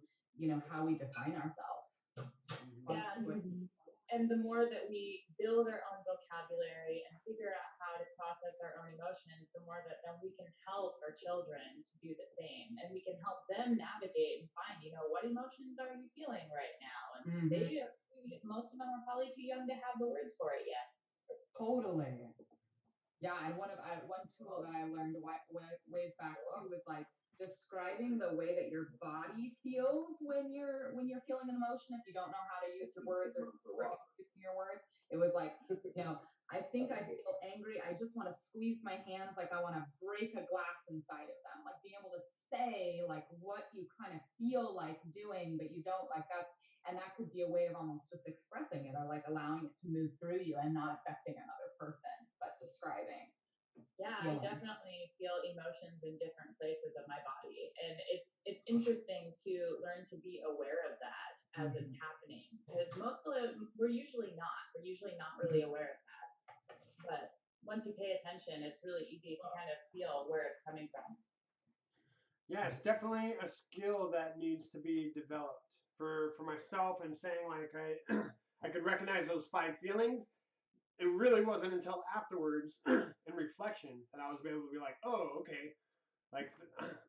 how we define ourselves. Yeah, Mhm. and the more that we build our own vocabulary and figure out how to process our own emotions, the more that then we can help our children to do the same, and we can help them navigate and find, what emotions are you feeling right now, and they most of them are probably too young to have the words for it yet. Totally. Yeah, and one tool that I learned ways back too was like describing the way that your body feels when you're feeling an emotion. If you don't know how to use your words, or using your words, it was like, I think I feel angry. I just want to squeeze my hands like I want to break a glass inside of them. Like being able to say like what you kind of feel like doing, but you don't, like and that could be a way of almost just expressing it, or like allowing it to move through you and not affecting another person, but describing. Yeah, I Feeling. definitely feel emotions in different places of my body, and it's interesting to learn to be aware of that as it's happening, because we're usually not really aware of that. But once you pay attention, it's really easy to kind of feel where it's coming from. Yeah, it's definitely a skill that needs to be developed for myself. And saying like I I could recognize those 5 feelings. It really wasn't until afterwards in reflection that I was able to be like, oh, okay, like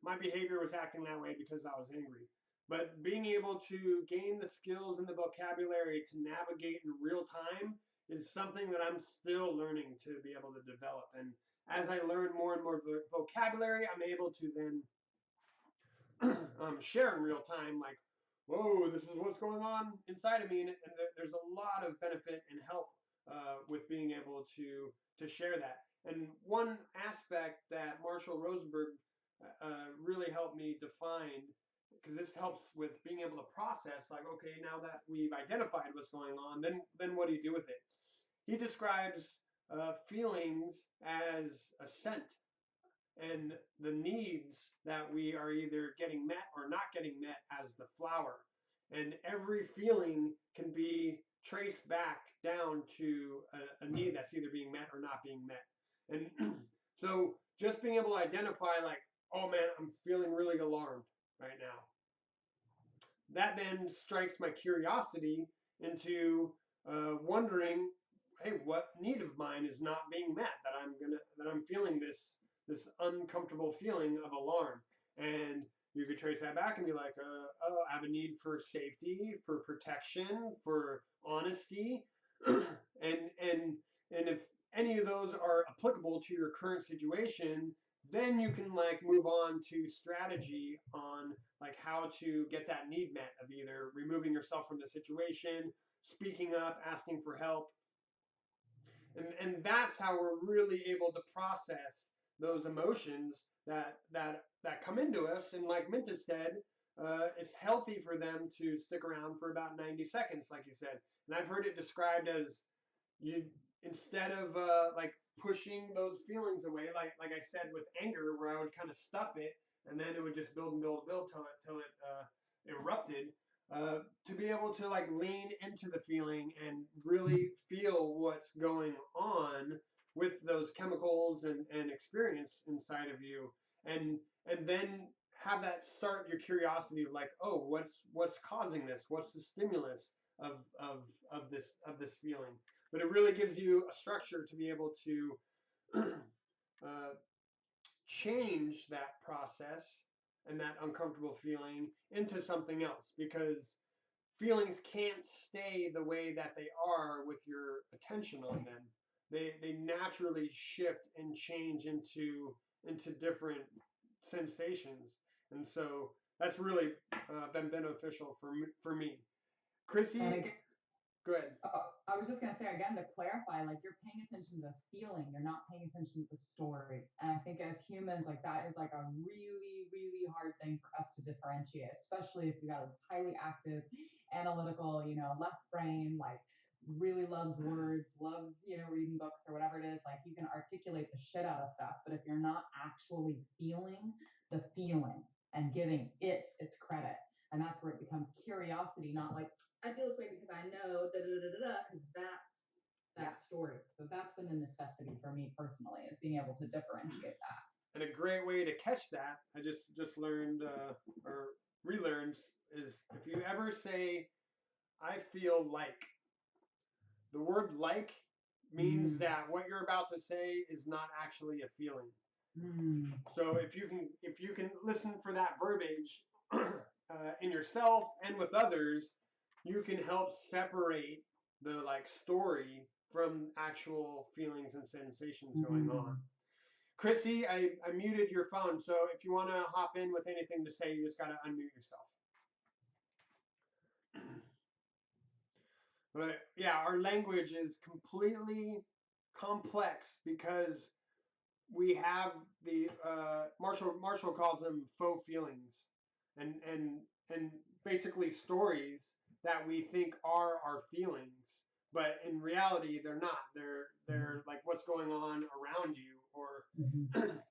my behavior was acting that way because I was angry. But being able to gain the skills and the vocabulary to navigate in real time is something that I'm still learning to be able to develop. And as I learn more and more vocabulary, I'm able to then share in real time, like, whoa, this is what's going on inside of me, and there's a lot of benefit and help with being able to share that. And one aspect that Marshall Rosenberg really helped me define, because this helps with being able to process, like, okay, now that we've identified what's going on, then what do you do with it? He describes feelings as a scent, and the needs that we are either getting met or not getting met as the flower. And every feeling can be traced back down to a need that's either being met or not being met. And so just being able to identify, like, oh man, I'm feeling really alarmed right now. That then strikes my curiosity into wondering, hey, what need of mine is not being met that I'm feeling this uncomfortable feeling of alarm. And you could trace that back and be like, oh, I have a need for safety, for protection, for honesty, and if any of those are applicable to your current situation, then you can like move on to strategy on like how to get that need met of either removing yourself from the situation, speaking up, asking for help. And that's how we're really able to process those emotions that come into us. And like Minta said, it's healthy for them to stick around for about 90 seconds, like you said. And I've heard it described as you, instead of like pushing those feelings away, like I said with anger, where I would kind of stuff it, and then it would just build and build and build till it erupted. To be able to like lean into the feeling and really feel what's going on with those chemicals and experience inside of you, and then have that start your curiosity of like, oh, what's causing this? What's the stimulus of this feeling? But it really gives you a structure to be able to change that process and that uncomfortable feeling into something else, because feelings can't stay the way that they are with your attention on them. They naturally shift and change into different sensations, and so that's really been beneficial for me. And Chrissy, again, go ahead. I was just gonna say again to clarify, like you're paying attention to the feeling, you're not paying attention to the story. And I think as humans, like that is like a really, really hard thing for us to differentiate, especially if you got a highly active, analytical, left brain, like really loves words, loves, reading books or whatever it is, like you can articulate the shit out of stuff. But if you're not actually feeling the feeling and giving it its credit, and that's where it becomes curiosity, not like I feel this way because I know da da da da da, because that's that story. So that's been the necessity for me personally, is being able to differentiate that. And a great way to catch that, I just learned or relearned, is if you ever say, "I feel like," the word "like" means that what you're about to say is not actually a feeling. So if you can listen for that verbiage in yourself and with others, you can help separate the like story from actual feelings and sensations going on. Chrissy, I muted your phone, so if you want to hop in with anything to say, you just got to unmute yourself. But yeah, our language is completely complex because we have the Marshall calls them faux feelings, and basically stories that we think are our feelings, but in reality they're not. They're like what's going on around you, or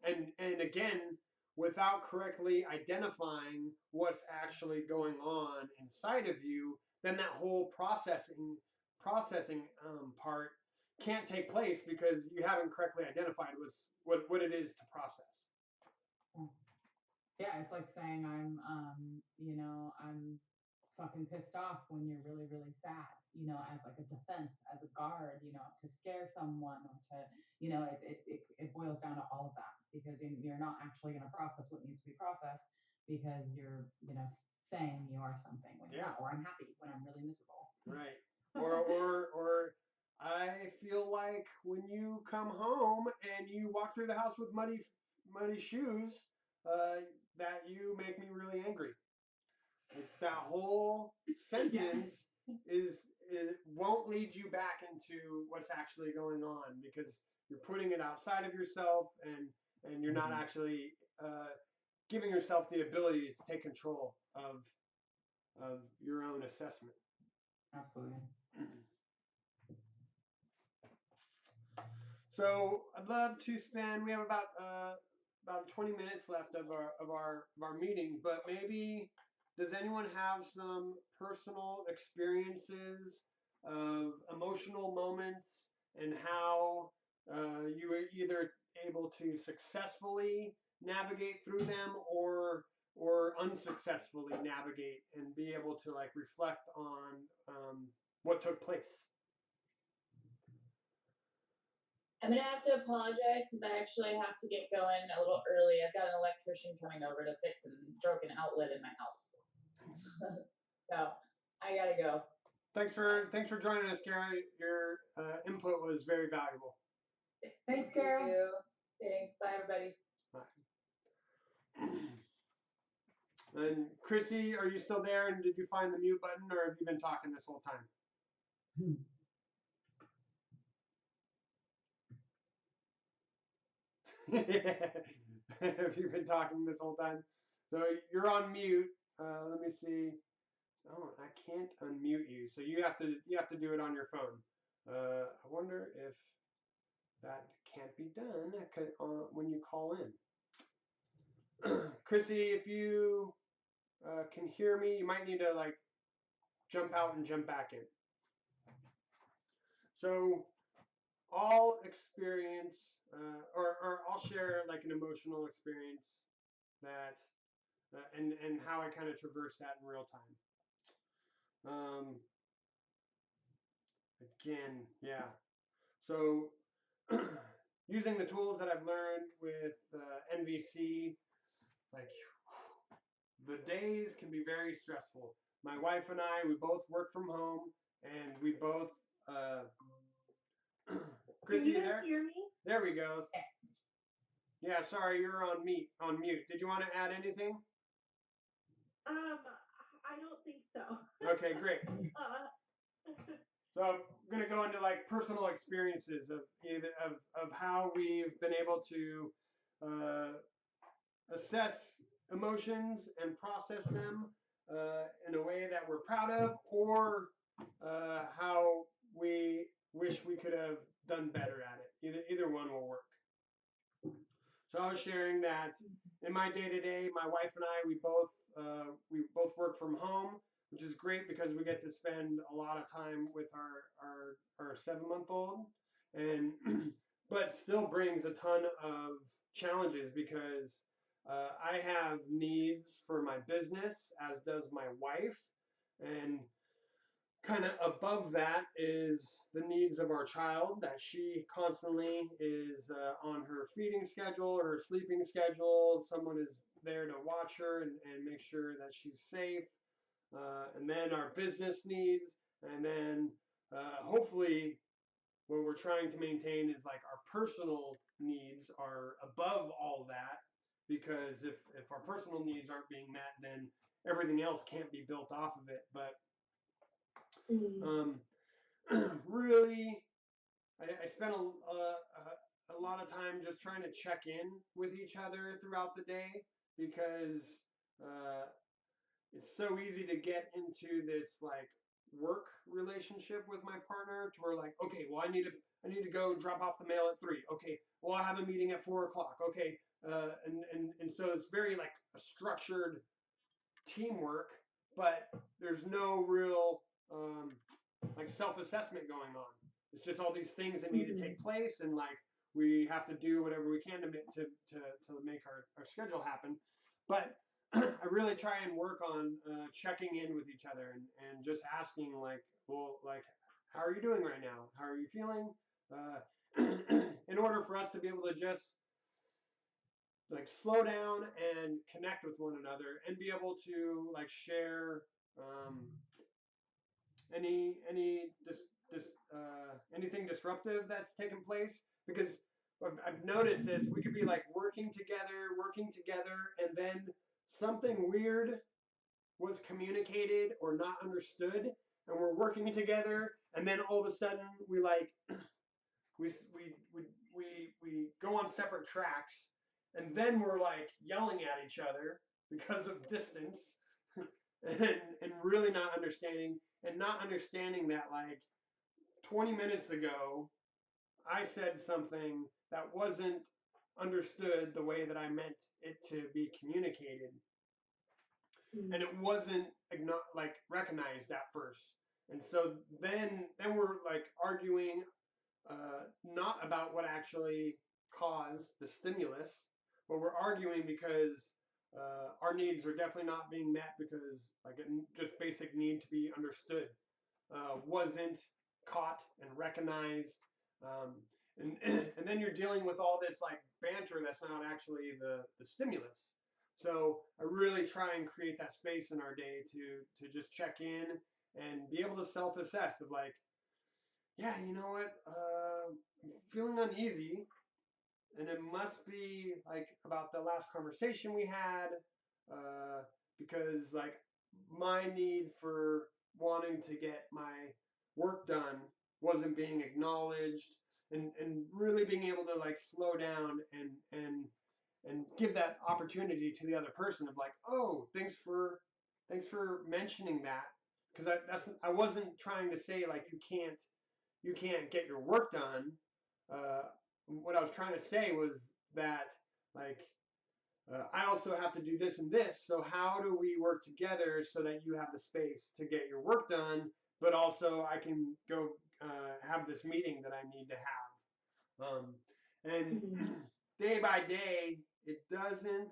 and again, without correctly identifying what's actually going on inside of you, then that whole processing part can't take place because you haven't correctly identified what it is to process. Yeah, it's like saying I'm fucking pissed off when you're really, really sad, as like a defense, as a guard, to scare someone or to, it boils down to all of that because you're not actually going to process what needs to be processed because you're, saying you are something when you're not, or I'm happy when I'm really miserable. Right. Or I feel like when you come home and you walk through the house with muddy shoes, that you make me really angry. Like that whole sentence it won't lead you back into what's actually going on because you're putting it outside of yourself and you're not actually giving yourself the ability to take control of your own assessment. Absolutely. So I'd love to spend. We have about 20 minutes left of our meeting, but maybe does anyone have some personal experiences of emotional moments and how you were either able to successfully navigate through them or unsuccessfully navigate and be able to like reflect on what took place? I'm gonna have to apologize because I actually have to get going a little early. I've got an electrician coming over to fix a broken outlet in my house. So I gotta go. Thanks for joining us, Gary. Your input was very valuable. Thanks, Kara. Thanks. Bye, everybody. Bye. And Chrissy, are you still there? And did you find the mute button, or have you been talking this whole time? Have you been talking this whole time? So you're on mute. Let me see. Oh, I can't unmute you. So you have to do it on your phone. I wonder if that can't be done when you call in. Chrissy, if you can hear me, you might need to like jump out and jump back in. So I'll experience, or I'll share like an emotional experience that, and how I kind of traverse that in real time. Again, yeah. So using the tools that I've learned with NVC, like the days can be very stressful. My wife and I, we both work from home, and we both. Chrissy, you there? Hear me? There we go. Yeah, sorry, you're on mute. Did you want to add anything? I don't think so. Okay, great. So I'm gonna go into like personal experiences of how we've been able to assess emotions and process them in a way that we're proud of, or how we wish we could have done better at it. Either one will work. So I was sharing that in my day to day, my wife and I, we both work from home, which is great because we get to spend a lot of time with our 7-month-old, and but still brings a ton of challenges because I have needs for my business, as does my wife, and kind of above that is the needs of our child, that she constantly is on her feeding schedule or her sleeping schedule. Someone is there to watch her and make sure that she's safe. And then our business needs. And then hopefully what we're trying to maintain is like our personal needs are above all that. Because if our personal needs aren't being met, then everything else can't be built off of it. But really, I spent a lot of time just trying to check in with each other throughout the day because it's so easy to get into this like work relationship with my partner to where like, okay, well I need to go drop off the mail at 3. Okay, well I have a meeting at 4 o'clock. Okay, and so it's very like a structured teamwork, but there's no real like self-assessment going on. It's just all these things that need to take place, and like we have to do whatever we can to make our schedule happen. But I really try and work on checking in with each other and just asking like, well, like, how are you doing right now? How are you feeling? In order for us to be able to just like slow down and connect with one another and be able to like share um, anything disruptive that's taken place, because I've noticed this. We could be like working together, and then something weird was communicated or not understood, and we're working together, and then all of a sudden we like we go on separate tracks, and then we're like yelling at each other because of distance, and really not understanding that like 20 minutes ago I said something that wasn't understood the way that I meant it to be communicated, and it wasn't like recognized at first. And so then we're like arguing, not about what actually caused the stimulus, but we're arguing because our needs are definitely not being met, because like just basic need to be understood wasn't caught and recognized. Um, and and then you're dealing with all this like banter that's not actually the stimulus. So I really try and create that space in our day to just check in and be able to self-assess of like, yeah, you know what, I'm feeling uneasy, and it must be like about the last conversation we had, because like my need for wanting to get my work done wasn't being acknowledged, and really being able to like slow down and give that opportunity to the other person of like, oh, thanks for mentioning that, because I wasn't trying to say like you can't get your work done. Uh, what I was trying to say was that like, I also have to do this and this. So how do we work together so that you have the space to get your work done, but also I can go have this meeting that I need to have. And day by day, it doesn't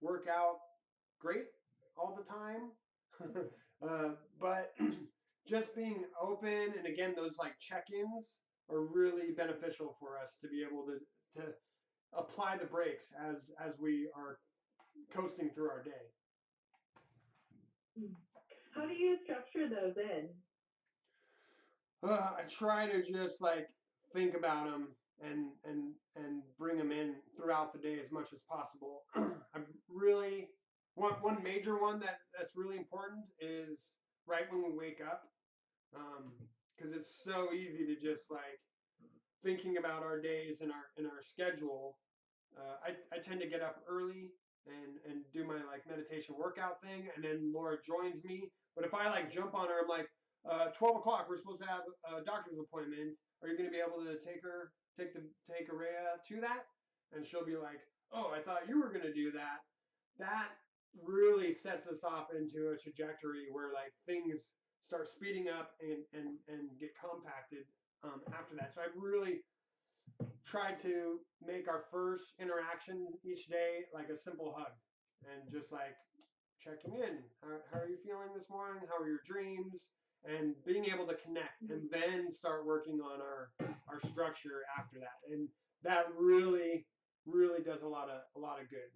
work out great all the time. But just being open, and again, those like check-ins are really beneficial for us to be able to apply the brakes as we are coasting through our day. How do you structure those in? I try to just like think about them and bring them in throughout the day as much as possible. I've really one major one that's really important is right when we wake up, because it's so easy to just like thinking about our days and our schedule. I tend to get up early and do my like meditation workout thing, and then Laura joins me. But if I like jump on her, I'm like, 12 o'clock, we're supposed to have a doctor's appointment. Are you going to be able to take Araya to that? And she'll be like, oh, I thought you were going to do that. That really sets us off into a trajectory where like things start speeding up and get compacted after that. So I've really tried to make our first interaction each day like a simple hug, and just like checking in. How are you feeling this morning? How are your dreams? And being able to connect, and then start working on our structure after that. And that really, really does a lot of good.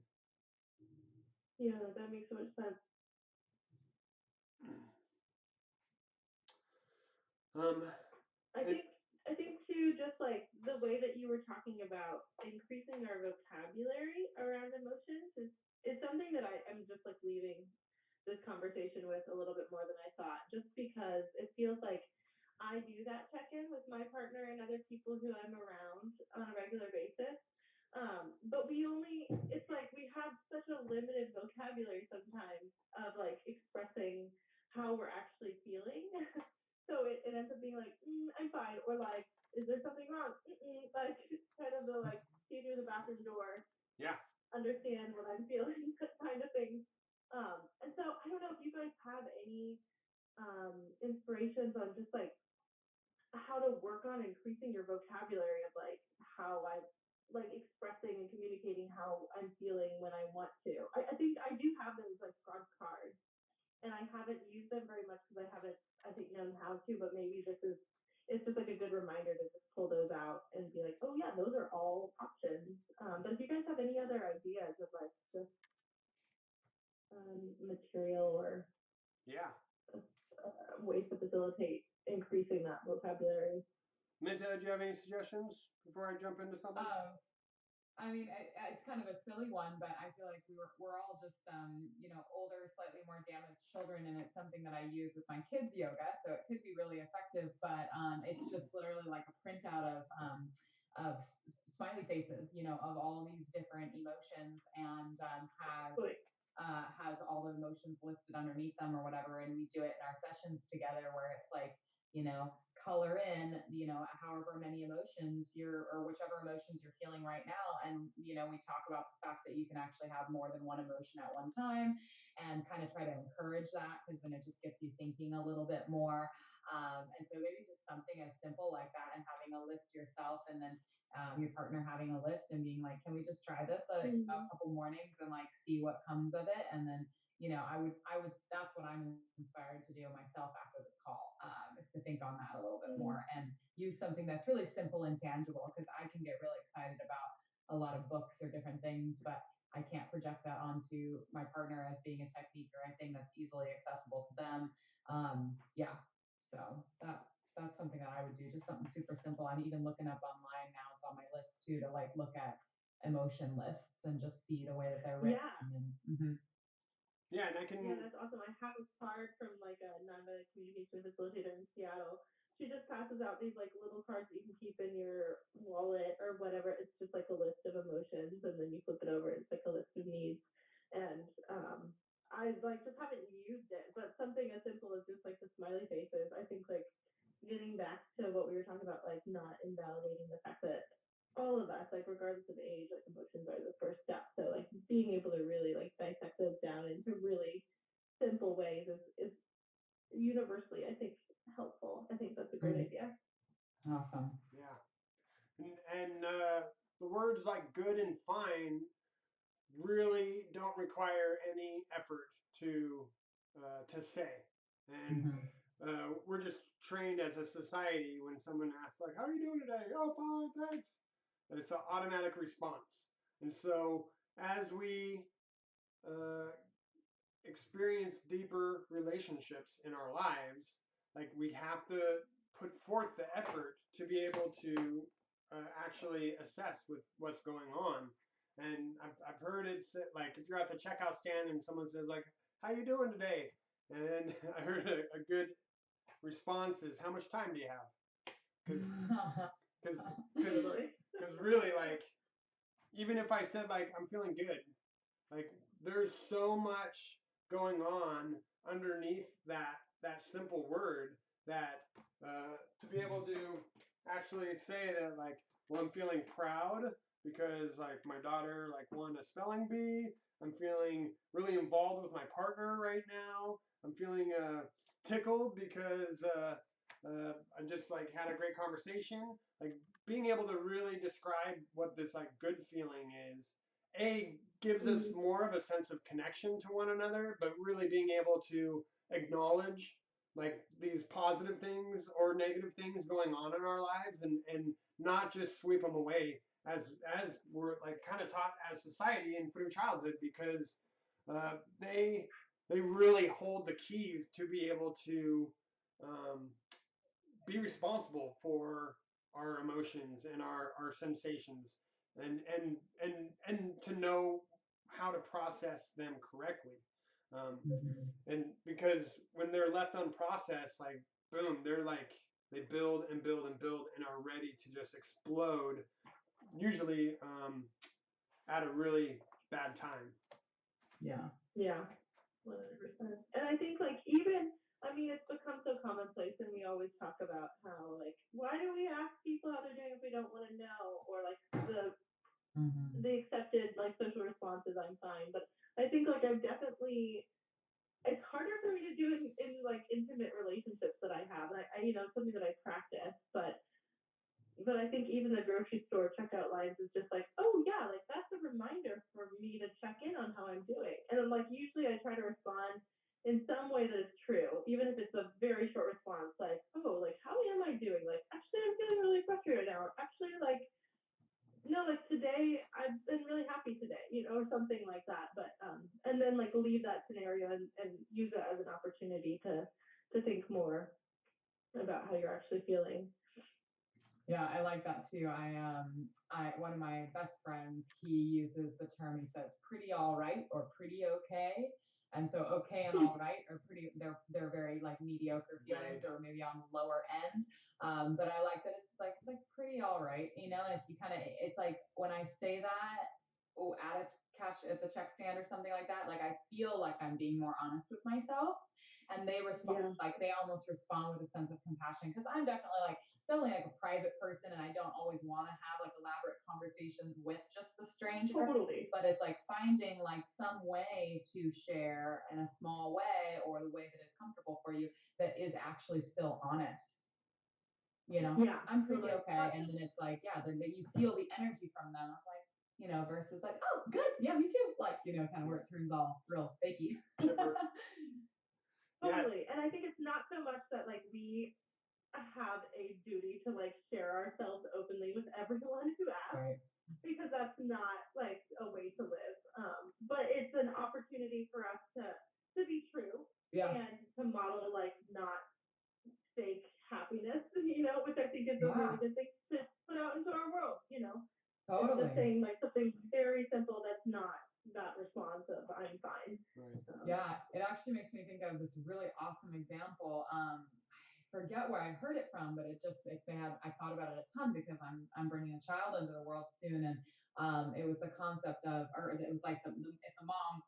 Yeah, that makes so much sense. Um, I think too, just like the way that you were talking about increasing our vocabulary around emotions is something that I'm just like leaving this conversation with a little bit more than I thought, just because it feels like I do that check in with my partner and other people who I'm around on a regular basis. But it's like we have such a limited vocabulary sometimes of like expressing how we're actually feeling. So it ends up being like, I'm fine, or like, is there something wrong? Like, kind of the like, see through the bathroom door, yeah. understand what I'm feeling, kind of thing. And so I don't know if you guys have any inspirations on just like how to work on increasing your vocabulary of like how I like expressing and communicating how I'm feeling when I want to. I think I do have those like frog cards, and I haven't used them very much because I haven't, I think, known how to. But maybe this is, it's just like a good reminder to just pull those out and be like, oh yeah, those are all options. But if you guys have any other ideas of like just material or Yeah. ways to facilitate increasing that vocabulary. Minta, do you have any suggestions before I jump into something? I mean, it's kind of a silly one, but I feel like we're all just older, slightly more damaged children, and it's something that I use with my kids' yoga, so it could be really effective. But it's just literally like a printout of smiley faces, of all these different emotions, and has all the emotions listed underneath them or whatever. And we do it in our sessions together, where it's like, color in, however many emotions or whichever emotions you're feeling right now. And, we talk about the fact that you can actually have more than one emotion at one time, and kind of try to encourage that, because then it just gets you thinking a little bit more. And so maybe just something as simple like that, and having a list yourself, and then your partner having a list and being like, can we just try this a couple mornings and like see what comes of it? And then I would, that's what I'm inspired to do myself after this call, is to think on that a little bit more and use something that's really simple and tangible, because I can get really excited about a lot of books or different things, but I can't project that onto my partner as being a technique or anything that's easily accessible to them. Yeah. So that's something that I would do, just something super simple. I'm even looking up online now, it's on my list too, to like look at emotion lists and just see the way that they're written. Yeah. And, Yeah, and I can. Yeah, that's awesome. I have a card from like a nonviolent communication facilitator in Seattle. She just passes out these like little cards that you can keep in your wallet or whatever. It's just like a list of emotions, and then you flip it over. It's like a list of needs. And I like just haven't used it, but something as simple as just like the smiley faces. I think like getting back to what we were talking about, like not invalidating the fact that all of us, like regardless of age, like emotions are the first step. So like being able to really like dissect those down into really simple ways is universally, I think, helpful. I think that's a great idea. Awesome. Yeah. And the words like good and fine really don't require any effort to say. And we're just trained as a society, when someone asks like, "How are you doing today?" "Oh, fine, thanks." It's an automatic response. And so as we uh, experience deeper relationships in our lives, like we have to put forth the effort to be able to actually assess with what's going on. And I've heard it like, if you're at the checkout stand and someone says like, "How you doing today?" And I heard a good response is, "How much time do you have?" Because really, like, even if I said like I'm feeling good, like there's so much going on underneath that simple word, that to be able to actually say that like, well, I'm feeling proud because like my daughter like won a spelling bee. I'm feeling really involved with my partner right now. I'm feeling tickled because I just like had a great conversation. Like being able to really describe what this like good feeling is, a gives us more of a sense of connection to one another, but really being able to acknowledge like these positive things or negative things going on in our lives, and not just sweep them away as we're like kind of taught as society and through childhood, because they really hold the keys to be able to um, be responsible for our emotions and our sensations, and to know how to process them correctly. And because when they're left unprocessed, like boom, they're like they build and build and build and are ready to just explode, usually at a really bad time. Yeah. Yeah. 100%. And I think like even, I mean, it's become so commonplace, and we always talk about how like, why do we ask people how they're doing if we don't want to know? Or like the accepted like social response is I'm fine. But I think like I've definitely it's harder for me to do in like intimate relationships that I have. And it's something that I practice, but I think even the grocery store checkout lines is just like, oh yeah, like that's a reminder for me to check in on how I'm doing. And then like usually I try to respond in some way that is true, even if it's a very short response, like, oh, like how am I doing? Like actually I'm feeling really frustrated now. Or actually like no, like today I've been really happy today, or something like that. But and then like leave that scenario and use it as an opportunity to think more about how you're actually feeling. Yeah, I like that too. I one of my best friends, he uses the term, he says pretty all right or pretty okay. And so okay and all right are pretty, they're very like mediocre feelings or maybe on the lower end. But I like that it's like pretty all right, and if you kind of, it's like when I say that, oh, at a cash at the check stand or something like that, like I feel like I'm being more honest with myself. And they respond, like they almost respond with a sense of compassion, because I'm definitely like a private person, and I don't always want to have like elaborate conversations with just the stranger. Totally. But it's like finding like some way to share in a small way, or the way that is comfortable for you, that is actually still honest. Yeah, I'm pretty totally. okay. And then it's like, yeah, then you feel the energy from them, of like, versus like, oh, good, yeah, me too. Like, kind of where it turns all real fakey. Totally. And I think it's not so much that like we have a duty to like share ourselves openly with everyone who asks, Right. because that's not like a way to live. But it's an opportunity for us to be true, Yeah. and to model like not fake happiness, which I think is a Yeah. really good thing to put out into our world. It's Totally. just saying like something very simple that's not that responsive. I'm fine. Right. Yeah, it actually makes me think of this really awesome example. I forget where I heard it from, but I thought about it a ton, because I'm bringing a child into the world soon, and it was the concept of, or it was like if the mom,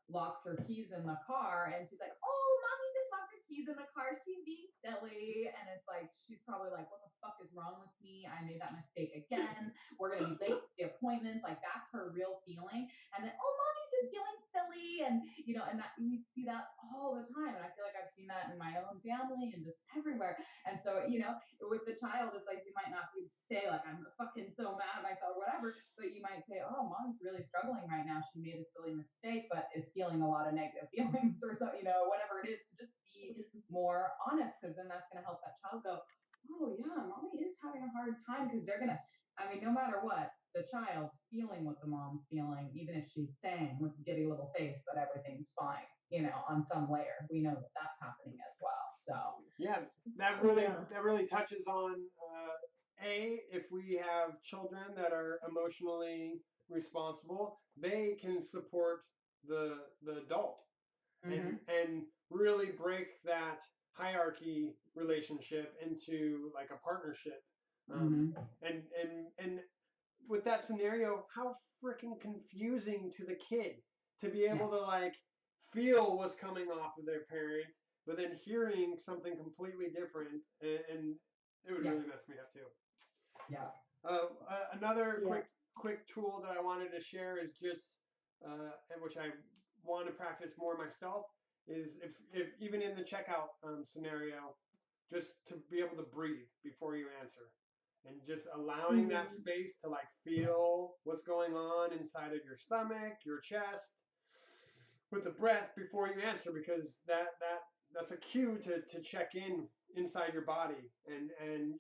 locks her keys in the car, and she's like, oh, mommy just locked her keys in the car, she's being silly, and it's like she's probably like, what the fuck is wrong with me? I made that mistake again. We're gonna be late for the appointments. Like that's her real feeling. And then, oh, mommy's just feeling silly, and and we see that all the time. And I feel like I've seen that in my own family and just everywhere. And so, with the child, it's like you might not say like I'm fucking so mad at myself or whatever, but you might say, oh, mom's really struggling right now. She made a silly mistake, but is feeling a lot of negative feelings or so, whatever it is, to just be more honest, because then that's going to help that child go, oh yeah, mommy is having a hard time, because they're gonna, I mean, no matter what, the child's feeling what the mom's feeling, even if she's saying with a giddy little face that everything's fine, on some layer. We know that that's happening as well. So yeah, that really touches on if we have children that are emotionally responsible, they can support the adult, and really break that hierarchy relationship into like a partnership. And with that scenario, how freaking confusing to the kid to be able to like feel what's coming off of their parent, but then hearing something completely different, and it would really mess me up too. Yeah. Another quick tool that I wanted to share is just, which I want to practice more myself, is if even in the checkout scenario, just to be able to breathe before you answer, and just allowing that space to like feel what's going on inside of your stomach, your chest, with the breath before you answer, because that's a cue to check in inside your body, and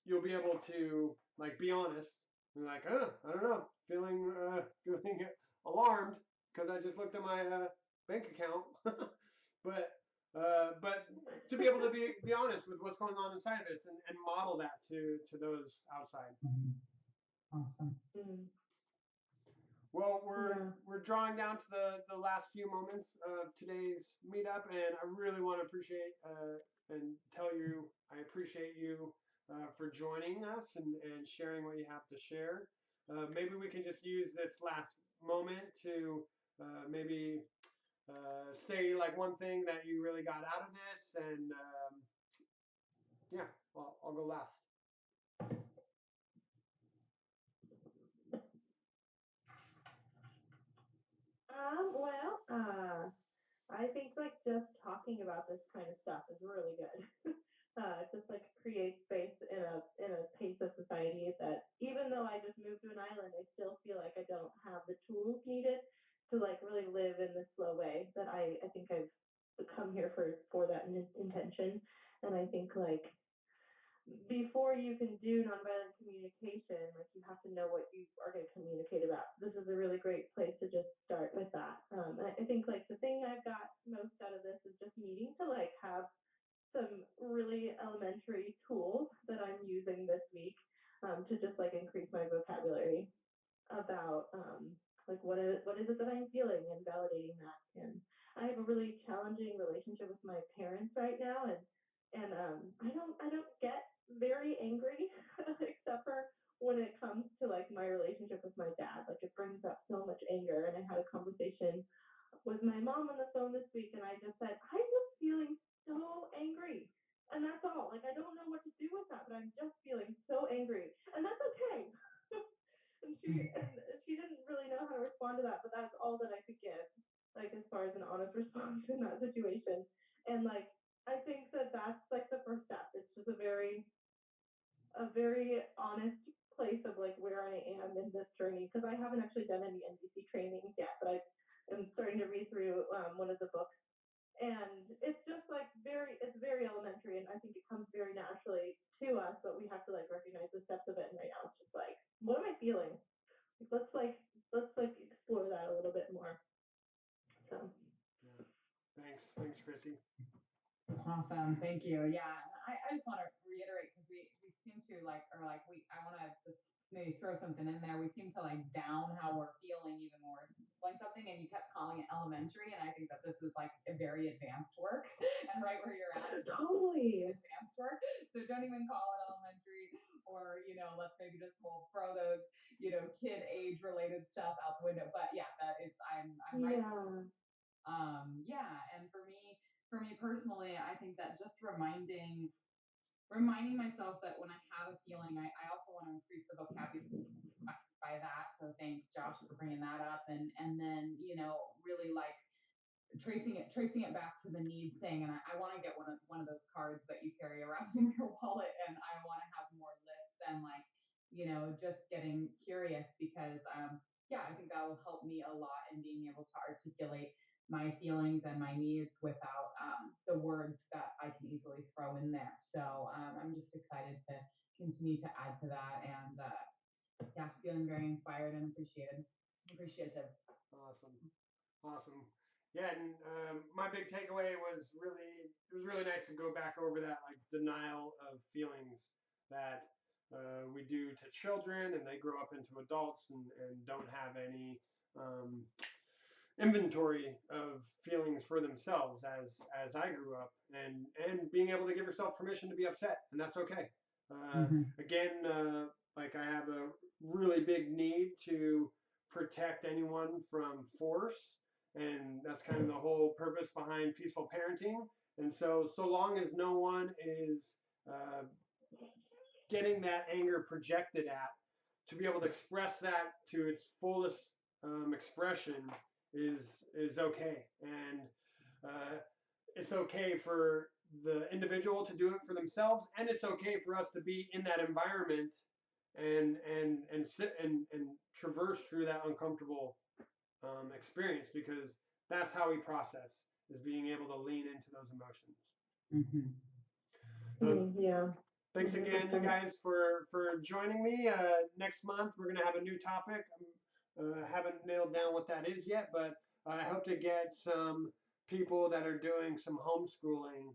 you'll be able to like be honest. You're like, I don't know, feeling alarmed because I just looked at my bank account, but to be able to be honest with what's going on inside of us, and model that to those outside. Awesome. Well, we're drawing down to the last few moments of today's meetup, and I really want to appreciate and tell you I appreciate you for joining us and sharing what you have to share. Maybe we can just use this last moment to maybe say like one thing that you really got out of this, and yeah, I'll go last. Well, I think like talking about this kind of stuff is really good. Just like create space in a pace of society that even though I just moved to an island, I still feel like I don't have the tools needed to like really live in this slow way that I think I've come here for that intention. And I think like before you can do nonviolent communication, like you have to know what you are going to communicate about. This is a really great place to just start with that. I think like the thing I've got most out of this is just needing to like have some really elementary tools that I'm using this week to just like increase my vocabulary about like what is it that I'm feeling and validating that. And I have a really challenging relationship with my parents right now, and I don't get very angry except for when it comes to like my relationship with my dad. Like it brings up so much anger, and I had a conversation with my mom on the phone this week, and I just said I'm just feeling so angry. And that's all. Like I don't know what to do with that, but I'm just feeling so angry, and that's okay. And she didn't really know how to respond to that, but that's all that I could give, like as far as an honest response in that situation. And like I think that that's like the first step. It's just a very honest place of like where I am in this journey because I haven't actually done any NVC trainings yet, but I am starting to read through one of the books, and it's just like it's very elementary, and I think it comes very naturally to us, but we have to like recognize the steps of it. And right now, it's just like, what am I feeling? Let's like explore that a little bit more. So Yeah. Thanks, Chrissy. Awesome. Thank you. Yeah. I just want to reiterate because we seem to like, or like I want to just maybe throw something in there. We seem to like down how we're feeling even more like something, and you kept calling it elementary. And I think that this is like a very advanced work and right where you're at is totally advanced work. So don't even call it elementary, or, let's maybe just we'll throw those, kid age related stuff out the window. But yeah, that is, I'm right. yeah. Yeah. And for me personally, I think that just reminding myself that when I have a feeling, I also want to increase the vocabulary by that. So thanks, Josh, for bringing that up. And then, really like tracing it back to the need thing. And I want to get one of those cards that you carry around in your wallet. And I want to have more lists and like, just getting curious because, yeah, I think that will help me a lot in being able to articulate my feelings and my needs without the words that I can easily throw in there. So I'm just excited to continue to add to that, and yeah, feeling very inspired and appreciative. Awesome. Yeah, and my big takeaway was it was really nice to go back over that like denial of feelings that we do to children, and they grow up into adults and don't have any inventory of feelings for themselves as I grew up, and being able to give yourself permission to be upset, and that's okay. Again, like I have a really big need to protect anyone from force, and that's kind of the whole purpose behind peaceful parenting. And so long as no one is uh, getting that anger projected at, to be able to express that to its fullest expression is okay, and it's okay for the individual to do it for themselves, and it's okay for us to be in that environment and sit and traverse through that uncomfortable experience, because that's how we process, is being able to lean into those emotions. Mm-hmm. Yeah. Thanks again, you guys, for joining me. Next month, we're going to have a new topic. Haven't nailed down what that is yet, but I hope to get some people that are doing some homeschooling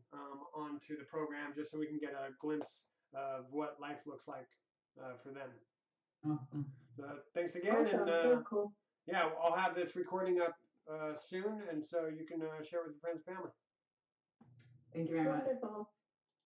onto the program, just so we can get a glimpse of what life looks like for them. Awesome. Thanks again. Awesome. And cool. yeah, I'll have this recording up soon, and so you can share with your friends and family. Thank you very much. Wonderful.